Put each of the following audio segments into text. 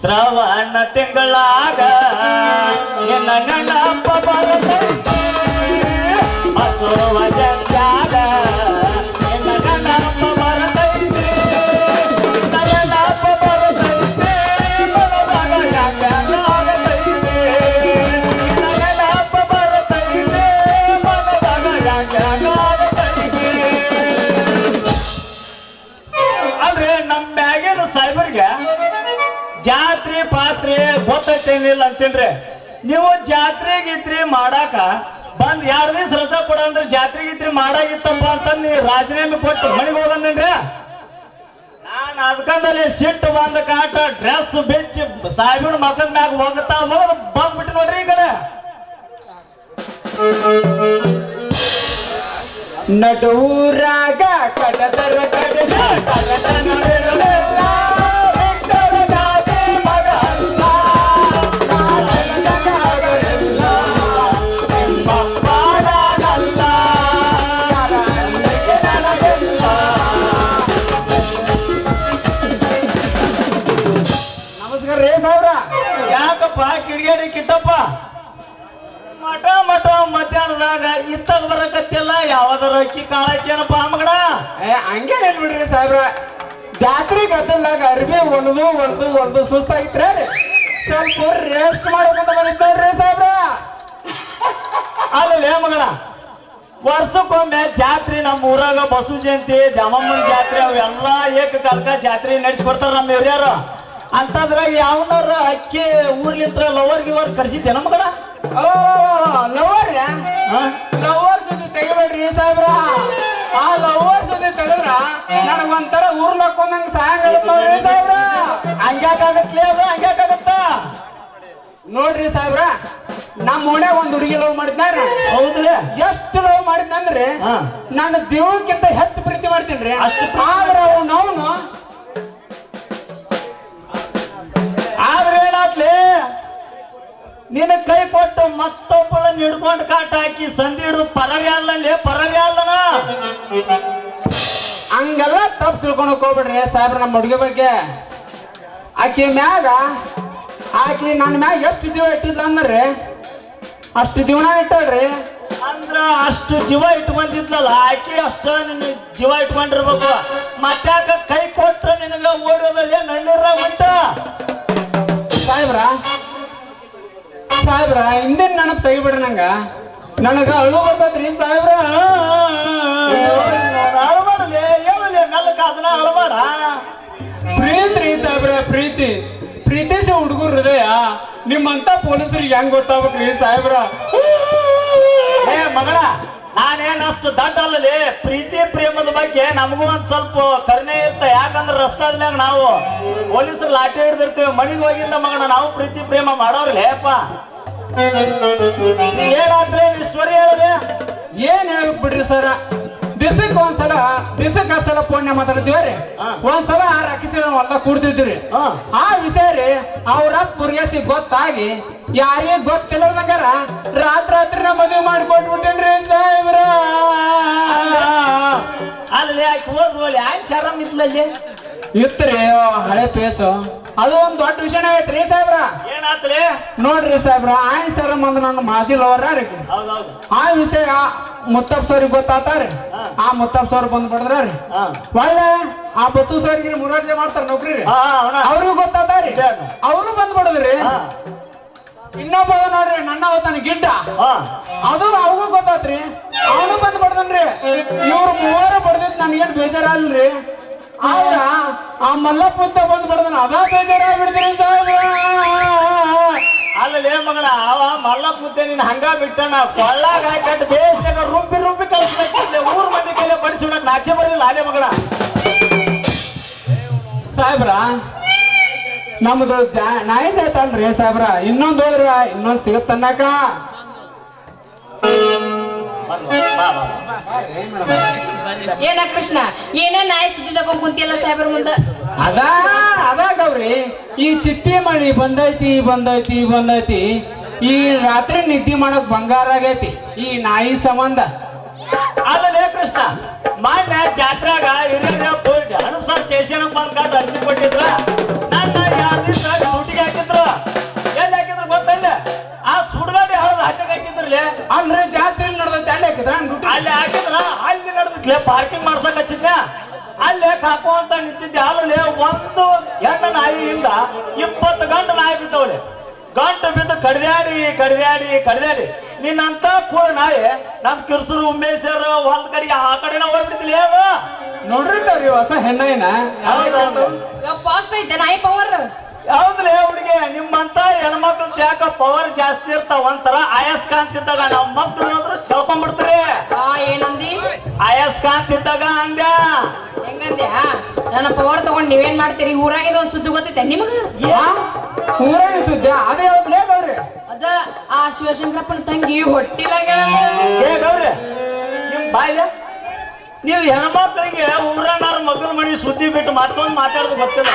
ಶ್ರವಣ ತಿಂಗಳಾಗ ನಿನ್ನ ನೆನಪ ಬರ್ತೈತೆ ಹಸುವ ಜಂಜಾಗ ನಿನ್ನ ನೆನಪ ಬರ್ತೈತೆ ನೆನಪ ಬರ್ತೈತೆ ಮನದಾಗ ಯಾಕಾಗತೈತೆ ನೆನಪ ಬರ್ತೈತೆ ಮನದಾಗ ಯಾಕಾಗತೈತೆ. ಆದ್ರೆ ನಮ್ಮ ಮ್ಯಾಗಿನ ಸಾಹೇಬರಿಗೆ ಜಾತ್ರೆ ಪಾತ್ರೆ ಗೊತ್ತೈತೇನಿಲ್ಲ ಅಂತೇನ್ರಿ. ನೀವು ಜಾತ್ರೆ ಗೀತ್ರಿ ಮಾಡಾಕ ಬಂದ್ 2 ದಿವಸ ರಜಾ ಕೊಡ ಅಂದ್ರೆ ಜಾತ್ರೆ ಗೀತ್ರಿ ಮಾಡಾಗಿತ್ತಪ್ಪ ಅಂತ ನೀ ರಾಜೀನಾಮೆ ಕೊಟ್ಟು ಮನೆಗೆ ಹೋಗಂದೇನ್ರಿ. ನಾನು ಅದಕ್ಕಂದಲ್ಲಿ ಸಿಟ್ಟು ಬಂದ ಕಾಟ ಡ್ರೆಸ್ ಬೆಚ್ಚಿ ಸಾಹೇಬನ ಮಕ್ಕಳ ಮ್ಯಾಗ ಹೋಗತ್ತಾ ಹೋಗ ಬಂದ್ಬಿಟ್ಟು ನೋಡ್ರಿ ಈ ಕಡೆ. ನಡೂರಾಗ ಕಡದರ ಕಡದ ಕಿಡಿಗೇರಿ ಕಿಟ್ಟಪ್ಪ ಮಠ ಮಠ ಮಧ್ಯಾಹ್ನದಾಗ ಇತ್ತಾಗ ಬರಕತ್ತಿಲ್ಲ ಯಾವ್ದಾರ ಅಕ್ಕಿ ಕಾಳಕ್ಕೇನಪ್ಪ ಮಗಣ. ಹಂಗೆ ಹೇಳ್ಬಿಡ್ರಿ ಸಾಹೇಬ್ರ, ಜಾತ್ರೆ ಗದ್ದಲ್ದಾಗ ಅರ್ಬಿ ಒಂದು ಸುಸ್ತಾಗಿತ್ರಿ ಸ್ವಲ್ಪ ರೆಸ್ಟ್ ಮಾಡ್ಬೇಕಂತ ಬಂದಿದ್ದಾರ್ರಿ ಸಾಹೇಬ್ರ. ಅಲ್ಲೇ ಮಗಣ, ವರ್ಷಕ್ಕೊಮ್ಮೆ ಜಾತ್ರೆ ನಮ್ಮ ಊರಾಗ ಬಸವ ಜಯಂತಿ ದ್ಯಾಮಮ್ಮನ ಜಾತ್ರೆ ಅವೆಲ್ಲಾ ಏಕಕಾಲಕ ಜಾತ್ರೆ ನಡೆಸ್ಕೊಡ್ತಾರ ನಮ್ಮ ಹಿರಿಯರು. ಅಂತಂದ್ರಾಗ ಯಾವನಾರ ಅಕ್ಕಿ ಊರ್ಲಿಂತ್ರ ಲವರ್ ಗಿವರ್ ಕರ್ಸಿದ್ದೆ ನಮಗಡ. ಲವರ್ ಲವರ್ ಸುದ್ದಿ ತೆಗಿಬೇಡ್ರಿ ಸಾಹೇಬ್ರ. ಆ ಲವರ್ ಸುದ್ದಿ ತೆಗದ್ರ ನನಗೊಂಥರ ಊರ್ಲಕ್ಕೊಂದಂಗ ಸಾಯಂಕಾಲ ಸಾಹೇಬ್ರ. ಹಂಗ್ಯಾಕಾಗತ್ಲಿ ಅದು ಹಂಗ್ಯಾಕಾಗತ್ತ ನೋಡ್ರಿ ಸಾಹೇಬ್ರ, ನಮ್ಮ ಓಣ್ಯಾಗ ಒಂದ್ ಹುಡುಗಿ ಲವ್ ಮಾಡಿದ್ನಾರ. ಹೌದ್ರಿ? ಎಷ್ಟು ಲವ್ ಮಾಡಿದ್ನಂದ್ರಿ ನನ್ನ ಜೀವಕ್ಕಿಂತ ಹೆಚ್ಚು ಪ್ರೀತಿ ಮಾಡ್ತೀನ್ರಿ. ಅಷ್ಟು ಆದ್ರ ಅವನು ಆದ್ರೆ ಏನಾತ್ಲಿ ನಿನ್ನ ಕೈ ಕೊಟ್ಟು ಮತ್ತೊಬ್ಬಳನ್ನ ಹಿಡ್ಕೊಂಡು ಕಾಟ ಹಾಕಿ ಸಂಧಿ ಹಿಡಿದು ಪರವೇ ಅಲ್ಲನ. ಹಂಗೆಲ್ಲ ತಪ್ಪು ತಿಳ್ಕೊಳಕ್ ಹೋಗ್ಬಿಡ್ರಿ ಸಾಹೇಬ್ರ. ನಮ್ಮ ಹುಡುಗಿ ಬಗ್ಗೆ ಆಕಿ ನನ್ನ ಮ್ಯಾಗ ಎಷ್ಟು ಜೀವ ಇಟ್ಟಿದ್ಲ ಅಂದ್ರೆ ಅಷ್ಟು ಜೀವನ ಇಟ್ಟಳ್ರಿ. ಅಂದ್ರ ಅಷ್ಟು ಜೀವ ಇಟ್ಕೊಂಡಿದ್ಲಲ್ಲ ಆಕಿ ಅಷ್ಟ ನಿನ್ನ ಜೀವ ಇಟ್ಕೊಂಡಿರ್ಬೇಕು. ಮತ್ತ್ಯಾಕ ಕೈ ಕೊಟ್ರ ನಿನಗ ಓಡೋದಲ್ಲಿ ನಳ್ಳಿರ ಉಂಟ ಸಾಹೇಬ್ರ. ಹಿಂದಿನ ನೆನಪು ತೆಗಿಬಿಡ್ರಿ ನನಗ ಅಳು ಬರ್ತೈತ್ರಿ ಸಾಹೇಬ್ರ. ಅಳಬಾರ್ಲಿ ಹೇಳಲಿ ಮೆಲ್ಲಕ ಅದನ್ನ ಅಳಬಾರ. ಪ್ರೀತಿ ಸಾಹೇಬ್ರ, ಪ್ರೀತಿಸಿ ಹುಡುಗರು ಹೃದಯ ನಿಮ್ಮಂತ ಪೊಲೀಸರಿಗೆ ಹೆಂಗ್ ಗೊತ್ತಾಗ್ಬೇಕ್ರಿ ಸಾಹೇಬ್ರ. ಮಗಳ, ನಾನೇನಷ್ಟು ದಡ್ಡ ಅಲ್ಲಲಿ. ಪ್ರೀತಿ ಪ್ರೇಮದ ಬಗ್ಗೆ ನಮಗೂ ಒಂದ್ ಸ್ವಲ್ಪ ಕರುಣೆ ಇರ್ತ. ಯಾಕಂದ್ರೆ ರಸ್ತಾದ್ಮ್ಯಾಗ ನಾವು ಪೊಲೀಸರು ಲಾಠಿ ಹಿಡ್ದಿರ್ತೀವಿ. ಮನೆಗೆ ಹೋಗಿಲ್ಲ ಮಗನ ನಾವು ಪ್ರೀತಿ ಪ್ರೇಮ ಮಾಡೋರ್ಲೇಪ್ಪ. ಏನಾದ್ರೆ ಸ್ಟೋರಿ ಹೇಳಿದೆ. ಏನ್ ಹೇಳ್ಬೇಕು ಬಿಡ್ರಿ ಸರ, ದಿಸಕ್ಕ ಪುಣ್ಯ ಮಾತಾಡ್ತೀವ್ರಿ. ಒಂದ್ಸಲ ರಾಕಿಸಿ ಹೊಲ್ದಾಗ ಕೂಡ್ತಿದ್ರಿ. ಆ ವಿಷಯ ರೀ ಅವ್ರ ಪುರ್ಗೇಸಿ ಗೊತ್ತಾಗಿ ಯಾರಿಗೆ ಗೊತ್ತಿಲ್ಲದಂಗಾರ ರಾತ್ರಿ ನಾ ಮದುವೆ ಮಾಡಿಕೊಟ್ಬಿಟ್ಟೇನ್ರಿ ಸಾಹೇಬ್ರ. ಅಲ್ಲಿ ಯಾಕೆ ಹೋದ್ವಲ್ಲಿ ಯಾಕೆ ಶರಮ್ ಇತ್ಲಲ್ಲಿ ಇತ್ರಿ ಹಳೆ ಪೇಸು. ಅದು ಒಂದ್ ದೊಡ್ಡ ವಿಷಯನ ಐತ್ರಿ ಸಾಹೇಬ್ರ. ಏನಾತ್ರಿ ನೋಡ್ರಿ ಸಾಹೇಬ್ರ, ಆಯ್ ಶರಮ್ ಅಂದ್ರ ನನ್ನ ಮಾಜಿ ಲವರ್ ರೀ. ಆ ವಿಷಯ ಮುತ್ತಪ್ಪ ಸೋರಿಗೆ ಗೊತ್ತಾತಾರಿ. ಆ ಮುತ್ತಪ್ಪ ಸೋರ್ ಬಂದ್ ಪಡೆದ್ರಿ. ಒಳ್ಳೆ ಆ ಬಸ್ಸು ಸೋರಿಗೆ ಮುರಾರ್ಜಿ ಮಾಡ್ತಾರ ನೌಕರಿ ರೀ, ಅವ್ರಿಗೂ ಗೊತ್ತಾತಾರಿ. ಅವರು ಬಂದ್ ಪಡದ್ರಿ. ಇನ್ನೊಬ್ಬ ನೋಡ್ರಿ ನನ್ನ ಅವತಾನ ಗಿಡ್ಡ, ಅದು ಅವಗೂ ಗೊತ್ತಾತ್ರಿ. ಅವನು ಬಂದ್ ಪಡ್ದನ್ರಿ. ಇವ್ರು ಮೂವರು ಪಡೆದಿದ್ ನನ್ಗೇನ್ ಬೇಜಾರಲ್ರಿ. ಆದ್ರ ಆ ಮಲ್ಲಪ್ಪಂತ ಬಂದ್ ಪಡ್ದನ ಅದ ಬೇಜಾರಾಗ್ಬಿಡ್ತೀರಿ ಸಾಹೇಬ್ರ. ಅಲ್ಲೇ ಮಗನ ಅವ ಮಲ್ಲಪ್ಪ ಮುದ್ದೆ ನೀನ್ ಹಂಗ ಬಿಟ್ಟನ ಕೊಳ್ಳಾಗ ಹಾಕಂಡು ದೇಶದಾಗ ರುಬ್ಬಿ ಕಳಿಸ್ಬೇಕಿಲ್ಲ. ಊರ್ ಮಂದಿ ಕೈಲಿ ಬಡಿಸಿಡಕ್ ನಾಚೆ ಬರಲಿಲ್ಲ ಅಲ್ಲೇ ಮಗನ. ಸಾಹೇಬ್ರ, ನಮ್ದು ನಾಯಿ ಜಾತ ಅಲ್ರಿ ಸಾಹೇಬ್ರ. ಇನ್ನೊಂದ್ ಹೋದ್ರ ಇನ್ನೊಂದ್ ಸಿಗತ್ತನ್ನಾಕ. ಏನ ಕೃಷ್ಣ ಏನ ನಾಯಿ ಸುದ್ದಿ ತಗೊಂಡ್ ಕುಂತಿಯಲ್ಲ ಸಾಹೇಬ್ರ ಮುಂದ? ಅದಾಗವ್ರಿ ಈ ಚಿಟ್ಟಿ ಮಳಿ ಬಂದೈತಿ. ಈ ರಾತ್ರಿ ನಿದ್ದೆ ಮಾಡಕ್ ಬಂಗಾರ ಆಗೈತಿ ಈ ನಾಯಿ ಸಂಬಂಧ. ಅಲ್ಲೇ ಕೃಷ್ಣ, ಮೊನ್ನೆ ಜಾತ್ರಾಗ ಹಿರಿಯ ಅನುಸಾರ ಸ್ಟೇಷನ್ ಬಂದ್ಕೊಂಡು ಅರ್ಜಿ ಕೊಟ್ಟಿದ್ರ. ನನ್ನ 2 ದಿವಸ ಡ್ಯೂಟಿಗೆ ಪಾರ್ಕಿಂಗ್ ಮಾಡ್ಸಕ್ ಹಚ್ಚಿದ್ನ ಅಲ್ಲೇ ಕಾಕುವಂತ ನಿಂತಿದ್ದೆ. ಅಲ್ಲಿ ಒಂದು ಹೆಣ್ಣು ನಾಯಿಯಿಂದ 20 ಗಂಟು ನಾಯಿ ಬಿದ್ದವಳೆ. ಗಂಟು ಬಿದ್ದು ಕಡಿದಾಡಿ ನಿನ್ನಂತ ಕೂಡ ನಾಯಿ ನಮ್ ಕಿರ್ಸರು ಉಮೇಶರು ಒಂದ್ ಕಡೆಗೆ ಆ ಕಡೆನ ಹೋಗ್ಬಿಡ್ತಿಲ್ಲ ಅವ. ನೋಡ್ರಿತಾವ್ರಿ ಹೊಸ ಹೆಣ್ಣಾಯಿನ. ಫಾಸ್ಟ್ ಐತೆ ನಾಯಿ ಪವರ್. ಯಾವ್ದ್ರೇ ಹುಡುಗಿ ನಿಮ್ಮಂತ ಹೆಣ್ಮಕ್ಳು ಯಾಕ ಪವರ್ ಜಾಸ್ತಿ ಇರ್ತಾವ. ಒಂಥರ ಅಯಸ್ಕಾಂತ್ ಇದ್ದಾಗ ನಮ್ಮ ಮಕ್ಳು ಏನಾದ್ರು ಸೆಳ್ಕೊಂಡ್ಬಿಡ್ತಾರೆ. ಏನಂದಿ? ಅಯಸ್ಕಾಂತ್ ಇದ್ದಾಗ ಅಂದ್ಯ. ಹೆಂಗಂದ್ಯಾ? ನನ್ನ ಪವರ್ ತಗೊಂಡ್ ನೀವೇನ್ ಮಾಡ್ತೀರಿ? ಊರಾಗಿದ ಒಂದ್ ಸುದ್ದಿ ಗೊತ್ತೈತೆ ನಿಮಗ? ಊರಾಗ ಸುದ್ದಿ ಅದೇ ಯಾವ್ದು ಗೌರಿ? ಅದ ಆ ಶಿವಶಂಕರಪ್ಪನ ತಂಗಿ ಹೊಟ್ಟಿಲಾಗ. ಏ ಗೌರಿ ನಿಮ್ ಬಾಯ್ಲೆ ನೀವು ಹೆಣ್ಮಕ್ಳಿಗೆ ಊರನ್ನಾರ ಮಗನ ಮನಿ ಸುದ್ದಿ ಬಿಟ್ಟು ಮತ್ತೊಂದು ಮಾತಾಡೋದು ಗೊತ್ತಿಲ್ಲ.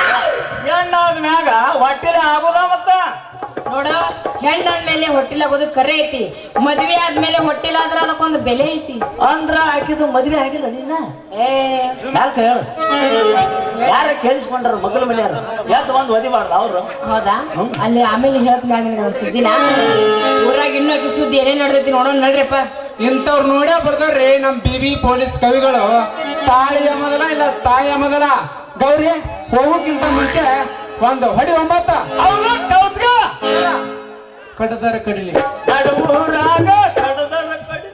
ಹೆಣ್ಣಾದ ಮ್ಯಾಗ ಹೊಟ್ಟೆಲೆ ಆಗೋದ ಮತ್ತ ನೋಡ, ಹೆಣ್ಣಾದ್ಮೇಲೆ ಹೊಟ್ಟಿಲಾಗೋದು ಕರೆ ಐತಿ. ಮದ್ವೆ ಆದ್ಮೇಲೆ ಹೊಟ್ಟಿಲಾದ್ರ ಅದಕ್ಕೊಂದು ಬೆಲೆ ಐತಿ. ಅಂದ್ರ ಆಕಿದು ಮದ್ವೆ ಆಗಿಲ್ಲ ನಿನ್ನ? ಯಾಕ ಹೇಳು, ಯಾರ ಕೇಳಿಸ್ಕೊಂಡ್ರ ಮಗಲ ಮೇಲೆ ಯಾಕೆ ಒಂದು ಒದಿಬಾರ್ದು ಅವ್ರು? ಹೌದಾ? ಅಲ್ಲಿ ಆಮೇಲೆ ಹೇಳ್ತೀನಿ ಸುದ್ದಿನ. ಊರಾಗ ಇನ್ನೂ ಆಕಿ ಸುದ್ದಿ ಏನೇನ್ ನೋಡ್ದೈತಿ ನೋಡೋಣ ನಡ್ರಿಪ್ಪ. ಇಂಥವ್ರು ನೋಡ್ಯಾ ಬರ್ತಾರ್ರಿ ನಮ್ ಬಿಬಿ ಪೊಲೀಸ್ ಕವಿಗಳು. ತಾಳಿಯ ಮೊದಲ ಇಲ್ಲ ತಾಯಿಯ ಮೊದಲ. ಗೌರಿ ಹೋಗೋಕ್ಕಿಂತ ಮುಂಚೆ ಒಂದು ಹೊಡಿ 9 ಕಡದರ ಕಡಿಲಿ ನಡುವೂರಾಗ ಕಡದರ ಕಡಿ.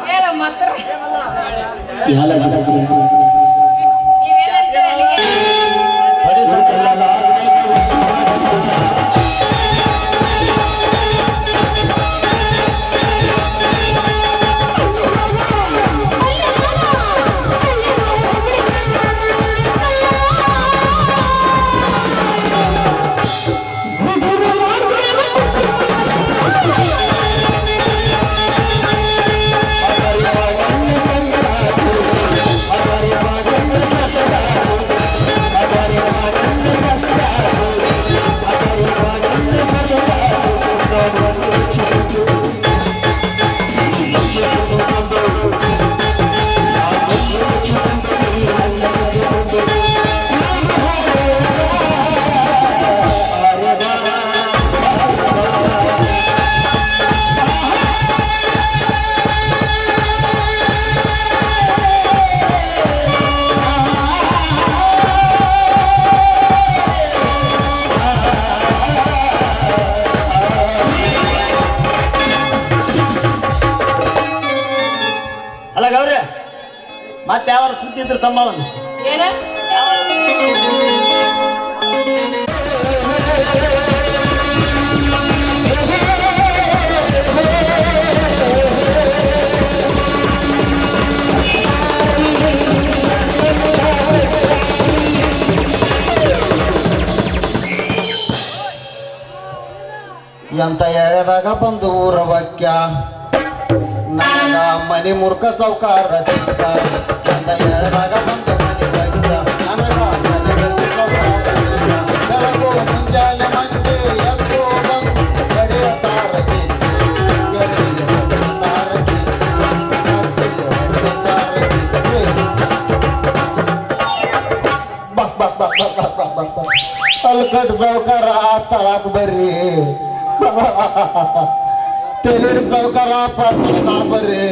ಹೇಳು ಮಾಸ್ತರ ಯಾಲ ಜಿಗಾಜಿರಿ ನೀವೇನಂತೀರ ಅಲ್ಲಿಗೆ ಬರೀ ಸ್ವಲ್ಪ ಅಲ್ಲ ಗೌರಿ ಮತ್ತೆ ಯಾವ ಸುದ್ದಿ ಇದ್ರು ತಮ್ಮ ಒಂದಿಷ್ಟು ಏನ ಎಂತ ಎಳೆದಾಗ ಬಂದು ಊರ ವಾಕ್ಯ ನನ್ನ ಮನೆ ಮೂರ್ಖ ಸೌಕಾರ ಸಿಕ್ಕ ಎಂತ ಎಳೆದಾಗ ಬಂದು ಮನೆ ವಾಕ್ಯ ನನಗ ಮನೆ ಮೂರ್ಖ ಸೌಕಾರ ಸಿಕ್ಕ. ಬೆಳಗು ಮುಂಜಾನೆ ಮಂಜು ಎದ್ದು ಬಂದು ಗಡಿಯ ತಾರಕಿ ಅಲ್ಕಟ್ ಸೌಕಾರ ತಳಕ್ ಬರ್ರಿ ತೆಲಿಡ್ ಸೌಕಾರ ಪಟ್ಟಣ ಬರ್ರಿ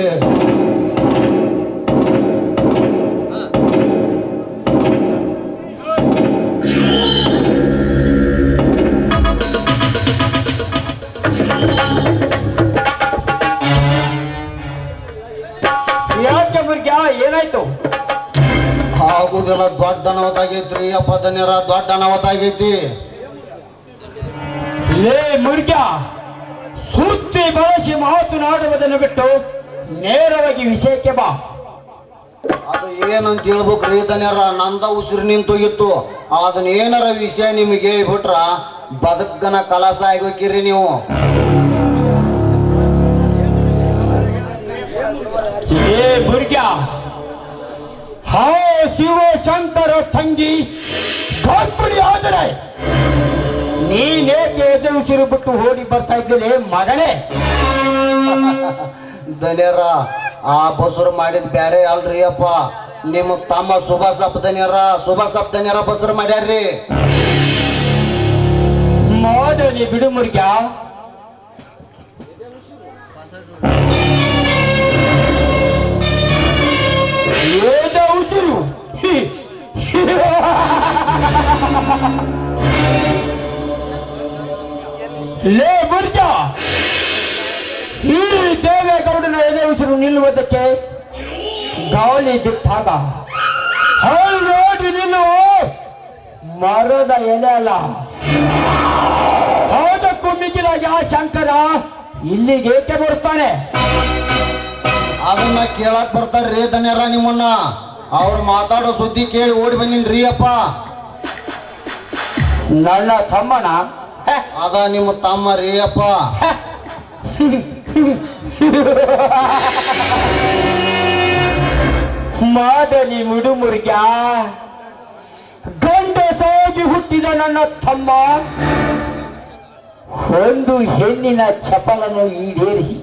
ಯಾಕೆ ಮುರ್ಗ್ಯ ಏನಾಯ್ತು? ಆಗುದಿಲ್ಲ, ದೊಡ್ಡ ಅನಾಹುತಾಗೈತ್ರಿ ಅಪ್ಪ ದನ್ಯರ, ದೊಡ್ಡ ಅನಾಹುತಾಗೈತಿ. ಲೇ ಮುರ್ಗ್ಯ, ಸುತ್ತಿ ಬಳಸಿ ಮಾತನಾಡುವುದನ್ನು ಬಿಟ್ಟು ನೇರವಾಗಿ ವಿಷಯಕ್ಕೆ ಬಾ. ಅದು ಏನಂತ ಹೇಳ್ಬೇಕ್ರಿ ದನ್ಯರ, ನಂದ ಉಸಿರು ನಿಂತೋಗಿತ್ತು. ಅದನ್ನ ಏನಾರ ವಿಷಯ ನಿಮಗೆ ಹೇಳ್ಬಿಟ್ರ ಬದುಕನ ಕಲಸ ಆಗ್ಬೇಕಿರಿ ನೀವು. ಏ ಮುರ್ಗ್ಯ, ಹಾ ಶಿವಶಂಕರ ತಂಗಿ ಗೋಪುರಿ ಆದರೆ ನೀನೇಕೆ ಎದೆ ಉಸಿರು ಬಿಟ್ಟು ಓಡಿ ಬರ್ತಾ ಇದ್ದೇನೆ ಮಗನೇ? ದನ್ಯರ, ಆ ಬಸರು ಮಾಡಿದ್ ಬ್ಯಾರೆ ಅಲ್ರಿ ಅಪ್ಪ, ನಿಮ್ಮ ತಮ್ಮ ಸುಭಾಸಪ್ಪ ದನ್ಯರ, ಸುಭಾಸಪ್ಪ ದನ್ಯರ ಬಸರು ಮಾಡ್ಯಾರ್ರಿ. ಮಾಡಲಿ ಬಿಡು ಮುರ್ಗ್ಯ. ಏದ ಉಸಿರು ಲೇ ಮುರ್ಜ, ಈ ದೇವೇಗೌಡನ ಎದೆ ಉಸಿರು ನಿಲ್ಲುವುದಕ್ಕೆ ಗಾಳಿ ಬಿಟ್ಟಾಗ ನೋಡಿ ನಿಲ್ಲು, ಮರದ ಎಲೆ ಅಲ್ಲ. ಅದಕ್ಕೂ ಮಿಗಿಲಾಗಿ ಆ ಶಂಕರ ಇಲ್ಲಿಗೆ ಏಕೆ ಬರ್ತಾನೆ? ಅದನ್ನ ಕೇಳಕ್ ಬರ್ತಾರ್ರಿ ದನ್ಯರ ನಿಮ್ಮನ್ನ. ಅವ್ರು ಮಾತಾಡೋ ಸುದ್ದಿ ಕೇಳಿ ಓಡಿ ಬಂದಿನ್ರಿ ಅಪ್ಪ. ನನ್ನ ತಮ್ಮನ ಅದ ನಿಮ್ಮ ತಮ್ಮ ರೀ ಅಪ್ಪ. ಮಾಡಲಿ ಮುಡುಮುರ್ಗ, ಗಂಡಸಾಗಿ ಹುಟ್ಟಿದ ನನ್ನ ತಮ್ಮ ಒಂದು ಹೆಣ್ಣಿನ ಚಪಲನ್ನು ಈಡೇರಿಸಿ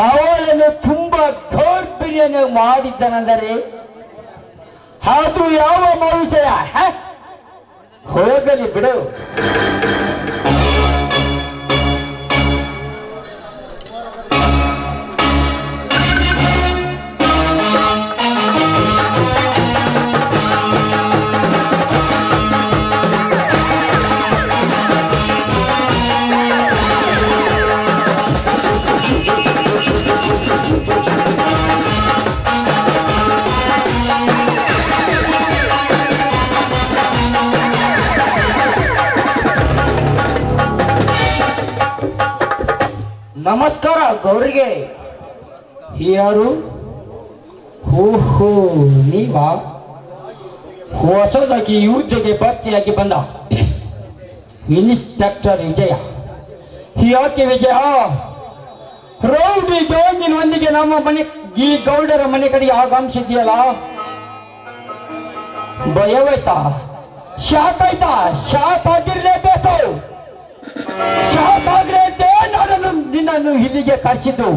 ಅವಳನ್ನು ತುಂಬಾ ಗೌರ್ಬಿರಿಯನ್ನು ಮಾಡಿದ್ದನೆಂದರೆ ಅದು ಯಾವ ಮನುಷ್ಯ? ಹೋಗಲಿ ಬಿಡು. ನಮಸ್ಕಾರ ಗೌರಿಗೆ. ಯಾರು? ಓಹೋ, ನೀವಾ? ಹೊಸದಾಗಿ ಯುದ್ಧಕ್ಕೆ ಭರ್ತಿಯಾಗಿ ಬಂದ ಇನ್ಸ್ಪೆಕ್ಟರ್ ವಿಜಯ. ಯಾಕೆ ವಿಜಯ? ರೌಡಿ ಗೌಂಡಿನೊಂದಿಗೆ ನಮ್ಮ ಮನೆ, ಈ ಗೌಡರ ಮನೆ ಕಡೆಗೆ ಆಗಮಿಸಿದ್ಯಲ್ಲ, ಭಯವಾಯ್ತಾ? ಶಾಕ್ ಆಯ್ತಾ? ಶಾಕ್ ಆಗಿರ್ಲೇಬೇಕು. ಶಾಕ್ ಆಗ್ರೆ ಅಂತ ನಾನು ನಿನ್ನನ್ನು ಇಲ್ಲಿಗೆ ಕರೆಸಿದ್ದು.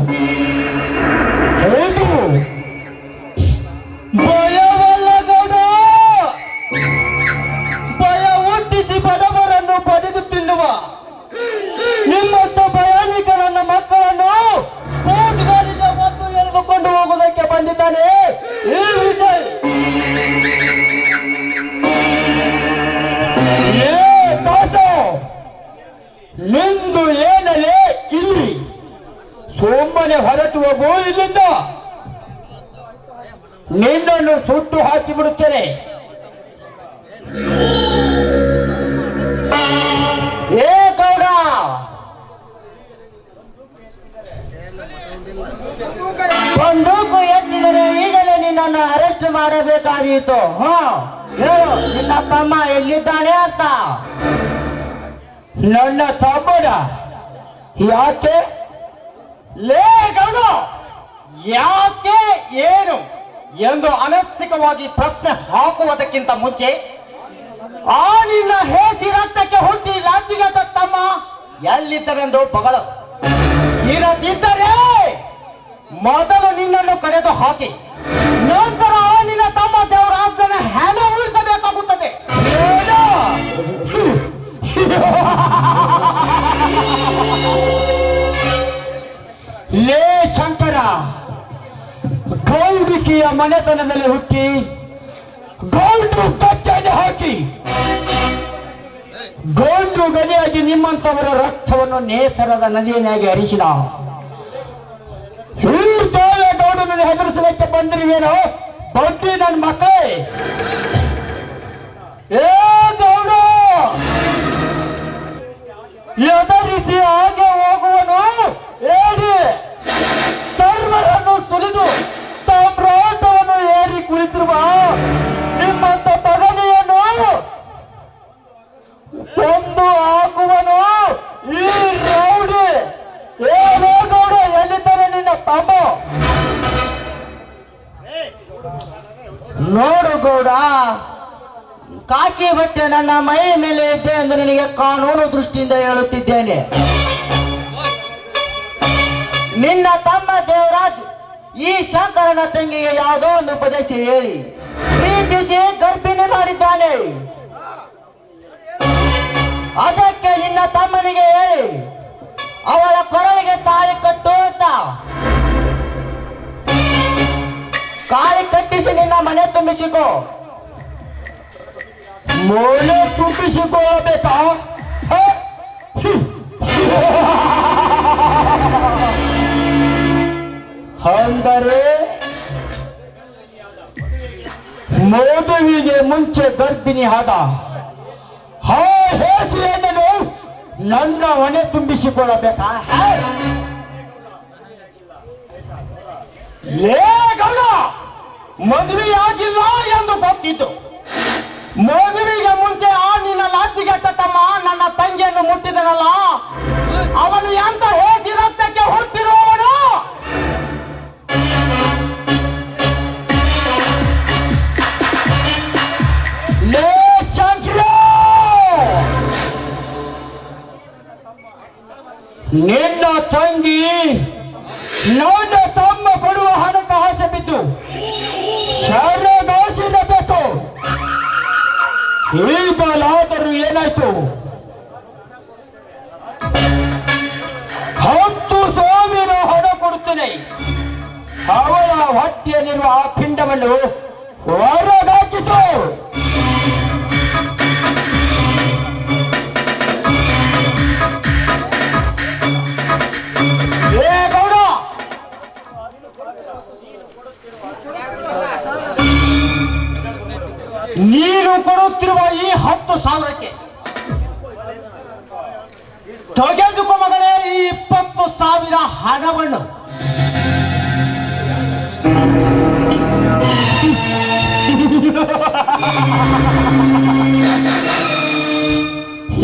ಹೇಳು. ಭಯವಲ್ಲ ಗೌಡ, ಭಯ ಹುಟ್ಟಿಸಿ ಬಡವರನ್ನು ಬಡಿದು ತಿನ್ನುವ ನಿಮ್ಮಂತ ಭಯಾನಿಕ ನನ್ನ ಮಕ್ಕಳನ್ನು ಕೋರ್ಟ್ಗಳಿಂದ ಮತ್ತು ಎಳೆದುಕೊಂಡು ಹೋಗುವುದಕ್ಕೆ ಬಂದಿದ್ದಾನೆ ಈ ವಿಜಯ್. ನಿಂದು ಏನಲೇ ಇಲ್ಲಿ? ಸೋಮನೆ ಹೊರಟು ಹೋಗು ಇಲ್ಲಿಂದ. ನಿನ್ನನ್ನು ಸುಟ್ಟು ಹಾಕಿ ಬಿಡುತ್ತೇನೆ. ಏ ಗೌಡ, ಬಂದೂಕು ಎತ್ತಿದರೆ ಈಗಲೇ ನಿನ್ನನ್ನು ಅರೆಸ್ಟ್ ಮಾಡಬೇಕಾದೀತು. ಹೇಳು, ನಿನ್ನ ತಮ್ಮ ಎಲ್ಲಿದ್ದಾನೆ ಅಂತ. ನನ್ನ ತಮ್ಮನ? ಯಾಕೆ? ಲೇ ಗೌಡ, ಯಾಕೆ ಏನು ಎಂದು ಅನವಶ್ಯಕವಾಗಿ ಪ್ರಶ್ನೆ ಹಾಕುವುದಕ್ಕಿಂತ ಮುಂಚೆ ಆ ನಿನ್ನ ಹೇಸಿ ರಕ್ತಕ್ಕೆ ಹುಟ್ಟಿ ಲಾಚಿಗೆ ತಮ್ಮ ಎಲ್ಲಿದ್ದರೆಂದು ಬಗಳು. ಇರದಿದ್ದರೆ ಮೊದಲು ನಿನ್ನನ್ನು ಕರೆದು ಹಾಕಿ ನಂತರ ಆ ನಿನ್ನ ತಮ್ಮ ದೇವರಾಜನ ಹೆಣ ಉಳಿಸಬೇಕಾಗುತ್ತದೆ. ಲೇ ಶಂಕರ, ಗೌಡಿಕೆಯ ಮನೆತನದಲ್ಲಿ ಹುಟ್ಟಿ ಗೌಂಡು ಕಚ್ಚನೆ ಹಾಕಿ ಗೌಂಡು ಗಲಿಯಾಗಿ ನಿಮ್ಮಂತವರ ರಕ್ತವನ್ನು ನೇತರದ ನದಿಯನ್ನಾಗಿ ಹರಿಸಿದ ಈ ಗೌಡನನ್ನು ಹೆದರಿಸಲಿಕ್ಕೆ ಬಂದಿರುವೇನೋ ಬಡ್ಡಿ ನನ್ನ ಮಕ್ಕಳೇ. ಏ ಗೌಡ, ಎದರಿಸಿ ಹಾಗೆ ಹೋಗುವನು ಹೇಳಿ ಸರ್ವರನ್ನು ಸುಲಿದು ಸಾಮ್ರಾಟವನ್ನು ಏರಿ ಕುಳಿತಿರುವ ನಿಮ್ಮಂತ ಪದವಿಯನ್ನು ಕೊಂದು ಹಾಕುವನು ಈ ರೌಡಿ. ಏನೋ ಗೌಡ, ಎಲ್ಲಿದ್ದಾರೆ ನಿನ್ನ ತಮ್ಮ? ನೋಡು ಗೌಡ, ಕಾಕಿ ಬಟ್ಟೆ ನನ್ನ ಮೈ ಮೇಲೆ ಇದೆ ಎಂದು ನಿನಗೆ ಕಾನೂನು ದೃಷ್ಟಿಯಿಂದ ಹೇಳುತ್ತಿದ್ದೇನೆ. ನಿನ್ನ ತಮ್ಮ ದೇವರಾಜ್ ಈ ಶಂಕರನ ತಂಗಿಗೆ ಯಾವುದೋ ಒಂದು ಉಪದೇಶ ಹೇಳಿ ಪ್ರೀತಿಸಿ ಗರ್ಭಿಣಿ ಮಾಡಿದ್ದಾನೆ. ಅದಕ್ಕೆ ನಿನ್ನ ತಮ್ಮನಿಗೆ ಹೇಳಿ ಅವಳ ಕೊರಳಿಗೆ ತಾಳಿ ಕಟ್ಟು ಅಂತ ತಾಳಿ ಕಟ್ಟಿಸಿ ನಿನ್ನ ಮನೆ ತುಂಬಿಸಿಕೋ. ಮನೆ ತುಂಬಿಸಿಕೊಳ್ಳಬೇಕಾ? ಅಂದರೆ ಮದುವೆಗೆ ಮುಂಚೆ ಗರ್ಭಿಣಿ ಆದ ಆ ಹೇಸಿಯನ್ನು ನನ್ನ ಮನೆ ತುಂಬಿಸಿಕೊಳ್ಳಬೇಕಾ? ಲೇ ಗೌಡ, ಮದುವೆಯಾಗಿಲ್ಲ ಎಂದು ಗೊತ್ತಿದ್ದು ಮದುವೆಗೆ ಮುಂಚೆ ಆ ನಿನ್ನ ಲಾಚಿಗೆ ತಮ್ಮ ನನ್ನ ತಂಗಿಯನ್ನು ಮುಟ್ಟಿದನಲ್ಲ, ಅವನು ಎಂತ ಹೇಸಿ ರಕ್ತಕ್ಕೆ ಹುಟ್ಟಿರುವವನು? ನಿನ್ನ ತಂಗಿ ನನ್ನ ತಮ್ಮ ಕೊಡುವ ಹಣಕ್ಕೆ ಆಸೆ ಬಿದ್ದು ಶರಣಾಸಿರಬೇಕು. ಈಗಲಾದರೂ ಏನಾಯ್ತು? 10,000 ಹಣ ಕೊಡುತ್ತೇನೆ. ಅವಳ ಹೊಟ್ಟೆಯಲ್ಲಿರುವ ಆ ಪಿಂಡವನ್ನು ಹೊರಗಾಕಿಸು. ನೀನು ಕೊಡುತ್ತಿರುವ ಈ 10,000ಕ್ಕೆ ತೆಗೆದುಕೋ ಮಗನೇ ಈ 20,000. 20,000 ಹಣವನ್ನು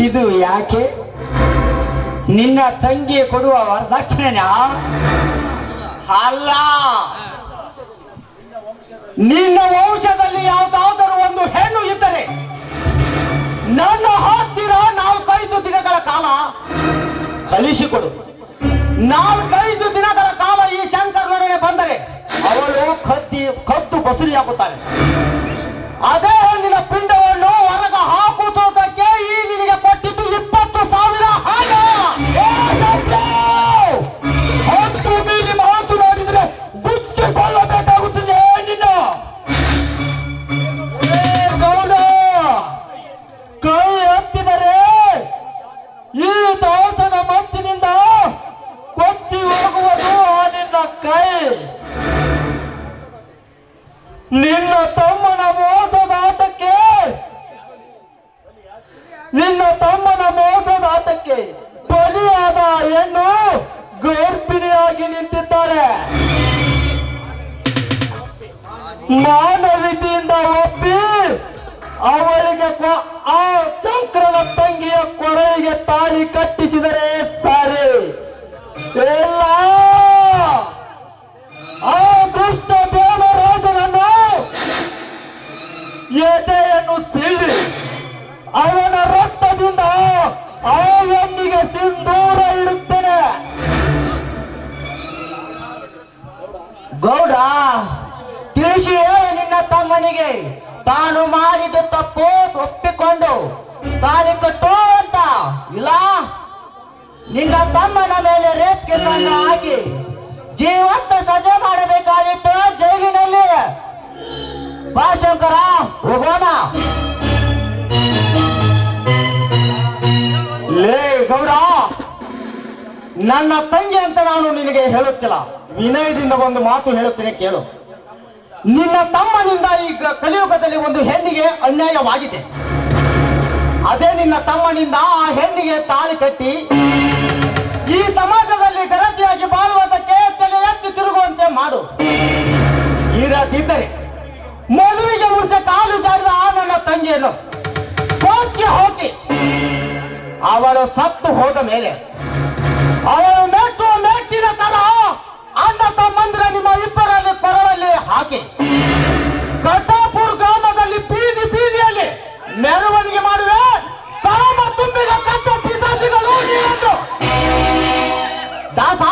ಇದು ಯಾಕೆ? ನಿನ್ನ ತಂಗಿ ಕೊಡುವ ವರದಕ್ಷಿಣೆ ಅಲ್ಲ, ನಿನ್ನ ವಂಶದಲ್ಲಿ ಯಾವುದಾದರೂ ಒಂದು ಹೆಣ್ಣು ಇದ್ದರೆ ನನ್ನ ಹತ್ತಿರ 4-5 ದಿನಗಳ ಕಾಲ ಕಳಿಸಿಕೊಡು. 4-5 ದಿನಗಳ ಕಾಲ ಈ ಶಂಕರನೊಡನೆ ಬಂದರೆ ಅವಳು ಕದ್ದು ಬಸುರಿಯಾಗುತ್ತಾಳೆ. ಅದೇ ಹೆಣ್ಣಿನ ಪಿಂಡವನ್ನು ಹೊರಗೆ ಹಾಕುವುದಕ್ಕೆ ಈ ನಿನಗೆ ಕೊಟ್ಟಿದ್ದು 20,000 ಹಣ. 10 ಮೀಲಿ ಮಾತನಾಡಿದರೆ ಬುಚ್ಚಿಕೊಳ್ಳಬೇಕಾಗುತ್ತದೆ ನಿನ್ನ. ಗೌಡ, ಕೈ ಎತ್ತಿದರೆ ಈ ದಾಸನ ಮಚ್ಚಿನಿಂದ ಕೊಚ್ಚಿ ಹೋಗುವುದು ನಿನ್ನ ಕೈ. ನಿನ್ನ ತಮ್ಮನ ಮೋಸದಾಟಕ್ಕೆ ಬಲಿಯಾದ ಹೆಣ್ಣು ಗರ್ಭಿಣಿಯಾಗಿ ನಿಂತಿದ್ದಾರೆ. ಮಾನವೀಯತೆಯಿಂದ ಒಪ್ಪಿ ಅವಳಿಗೆ ಆ ಶಂಕರನ ತಂಗಿಯ ಕೊರಳಿಗೆ ತಾಳಿ ಕಟ್ಟಿಸಿದರೆ ಸರಿ. ಇಲ್ಲ, ಆ ದುಷ್ಟ ದೇವರಾಜನನ್ನು ಎದೆಯನ್ನು ಸಿಳ್ಳಿ ಅವನ ರಕ್ತದಿಂದ ಆ ಹೆಣ್ಣಿಗೆ ಸಿಂಧೂರ ಇಡುತ್ತೇನೆ. ಗೌಡ, ತಿಳಿಸಿ ನಿನ್ನ ತಮ್ಮನಿಗೆ ತಾನು ಮಾಡಿದ ತಪ್ಪು ಒಪ್ಪಿಕೊಂಡು ತಾಳಿ ಕಟ್ಟು ಅಂತ. ಇಲ್ಲ, ನಿನ್ನ ತಮ್ಮನ ಮೇಲೆ ರೇಪ್ ಕೇಸನ್ನು ಹಾಕಿ ಜೀವಂತ ಸಜೆ ಮಾಡಬೇಕಾಗಿತ್ತು ಜೈಲಿನಲ್ಲಿ. ಬಾ ಶಂಕರ, ಹೋಗೋಣ. ಲೇ ಗೌಡ, ನನ್ನ ತಂಗಿ ಅಂತ ನಾನು ನಿನಗೆ ಹೇಳುತ್ತಿಲ್ಲ, ವಿನಯದಿಂದ ಒಂದು ಮಾತು ಹೇಳುತ್ತೇನೆ ಕೇಳು. ನಿನ್ನ ತಮ್ಮನಿಂದ ಈಗ ಕಲಿಯುಗದಲ್ಲಿ ಒಂದು ಹೆಣ್ಣಿಗೆ ಅನ್ಯಾಯವಾಗಿದೆ. ಅದೇ ನಿನ್ನ ತಮ್ಮನಿಂದ ಆ ಹೆಣ್ಣಿಗೆ ತಾಳಿ ಕಟ್ಟಿ ಈ ಸಮಾಜದಲ್ಲಿ ಗರತಿಯಾಗಿ ಬಾಳುವುದಕ್ಕೆ ತಲೆ ಎತ್ತಿ ತಿರುಗುವಂತೆ ಮಾಡು. ಇರದಿದ್ದರೆ ಮದುವೆಗೆ ಮುಂಚೆ ಕಾಲು ಜಾರಿದ ಆ ನನ್ನ ತಂಗಿಯನ್ನು ಕೊಚ್ಚಿ ಹೋಗಿ ಅವಳು ಸತ್ತು ಹೋದ ಮೇಲೆ ಅವಳು ಮೆಟ್ಟುವ ಮೆಟ್ಟಿನ ತರ ಅಣ್ಣ ತಮ್ಮಂದಿರ ನಿಮ್ಮ ಇಬ್ಬರಲ್ಲಿ ಕೊರಳಲ್ಲಿ ಹಾಕಿ ಕಟಾಪುರ್ ಗ್ರಾಮದಲ್ಲಿ ಬೀದಿ ಬೀದಿಯಲ್ಲಿ ಮೆರವಣಿಗೆ ಮಾಡುವೆ. ಕಾಮ ತುಂಬಿದ ಕಟ್ಟ ಪಿಸಾಚಿಗಳು ನೀವೊಂದು. ದಾಸ,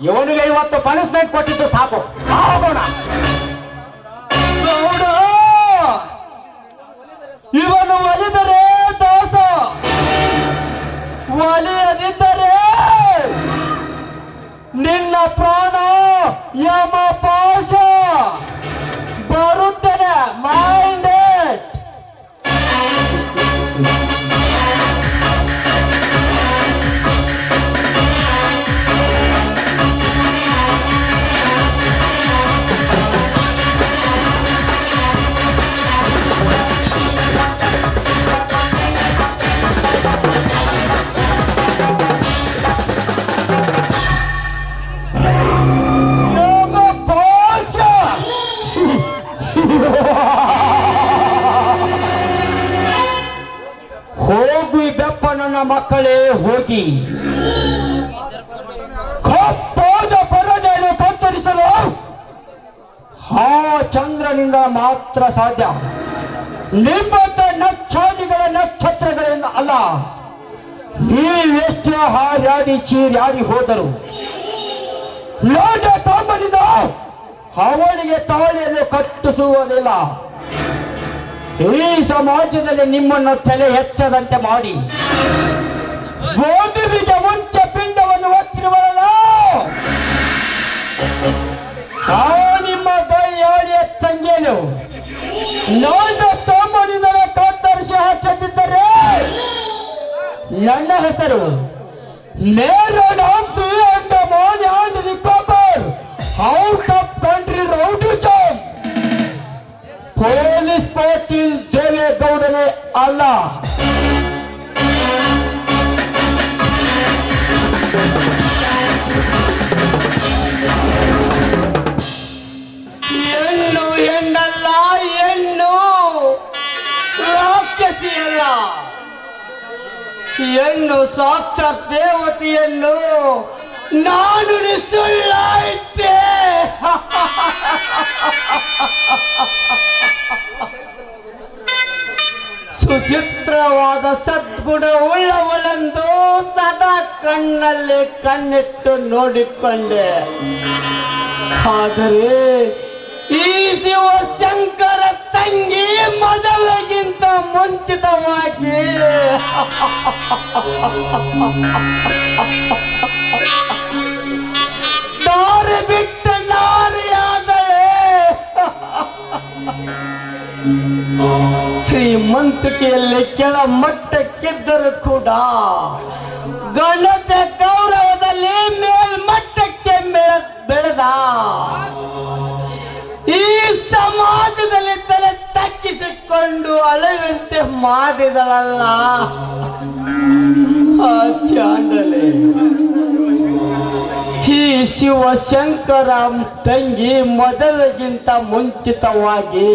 ಇವನಿಗೆ ಇವತ್ತು ಪನಿಷ್ಮೆಂಟ್ ಕೊಟ್ಟಿದ್ದು ಸಾಕು. ಹೋಗೋಣ. ಇವನು ಒಲಿದರೆ ದಾಸ, ಒಲಿಯದಿದ್ದರೆ ನಿನ್ನ ಪ್ರಾಣ ಯಮ ಪಾಶ. ಬರುತ್ತೇನೆ, ಮೈಂಡ್ ಇಟ್. ಹೋಗಿ ಬೆಪ್ಪ ನನ್ನ ಮಕ್ಕಳೇ ಹೋಗಿ, ಕಪ್ಪಾದ ಪರದೆಯನ್ನು ಕತ್ತರಿಸಲು ಆ ಚಂದ್ರನಿಂದ ಮಾತ್ರ ಸಾಧ್ಯ. ನಿಮ್ಮಂತ ನಕ್ಷಾದಿಗಳ ನಕ್ಷತ್ರಗಳಿಂದ ಅಲ್ಲ. ನೀವೆಷ್ಟು ಹಾರ್ಯಾಡಿ ಚೀರ್ಯಾಡಿ ಹೋದರು ಲೋಟ ತಮ್ಮನಿಂದ ಅವಳಿಗೆ ತಾಳಿಯನ್ನು ಕಟ್ಟಿಸುವುದಿಲ್ಲ. ಈ ಸಮಾಜದಲ್ಲಿ ನಿಮ್ಮನ್ನು ತಲೆ ಎತ್ತದಂತೆ ಮಾಡಿ ಒಂದು ಬೀಜ ಮುಂಚೆ ಪಿಂಡವನ್ನು ಒತ್ತಿರುವಲ್ಲ, ಆ ನಿಮ್ಮ ದಯಾಳಿಯ ತಂಗಿಯನ್ನು ನಾನು ತಮ್ಮನಿಂದಲೇ ಕತ್ತರಿಸಿ ಹಚ್ಚದಿದ್ದರೆ ನನ್ನ ಹೆಸರು ನೇರನಾಂತಿ ಅಂಡ ಮಾನ್ಯ recover out of country rowdy ಜಾಮ್. ಪೊಲೀಸ್ ಪಾಟೀಲ್ ದೇವೇಗೌಡನೇ ಅಲ್ಲ. ಹೆಣ್ಣು ಸಾಕ್ಷಾತ್ ದೇವತೆಯನ್ನು ನಾನು ಸುಳ್ಳಾಯಿತೆ. ಸುಚಿತ್ರವಾದ ಸದ್ಗುಣ ಉಳ್ಳವಳೆಂದು ಸದಾ ಕಣ್ಣಲ್ಲಿ ಕಣ್ಣಿಟ್ಟು ನೋಡಿಕೊಂಡೆ. ಆದರೆ ಈ ಶಿವಶಂಕರ ತಂಗಿ ಮೊದಲಿಗಿಂತ ಮುಂಚಿತವಾಗಿ ದಾರಿ ಬಿಟ್ಟ ನಾರಿಯಾದಳೆ. ಶ್ರೀಮಂತಿಕೆಯಲ್ಲಿ ಕೆಳ ಮಟ್ಟಕ್ಕಿದ್ದರೂ ಕೂಡ ಗಣತ ಗೌರವದಲ್ಲಿ ಮೇಲ್ಮಟ್ಟಕ್ಕೆ ಬೆಳೆದ. ಈ ಸಮಾಜದಲ್ಲಿ ತಲೆ ತಗ್ಗಿಸಿಕೊಂಡು ಅಳೆವಂತೆ ಮಾಡಿದಳಲ್ಲ ಆ ಚಾಂಡಲೆ. ಈ ಶಿವಶಂಕರ ತಂಗಿ ಮೊದಲಿಗಿಂತ ಮುಂಚಿತವಾಗಿ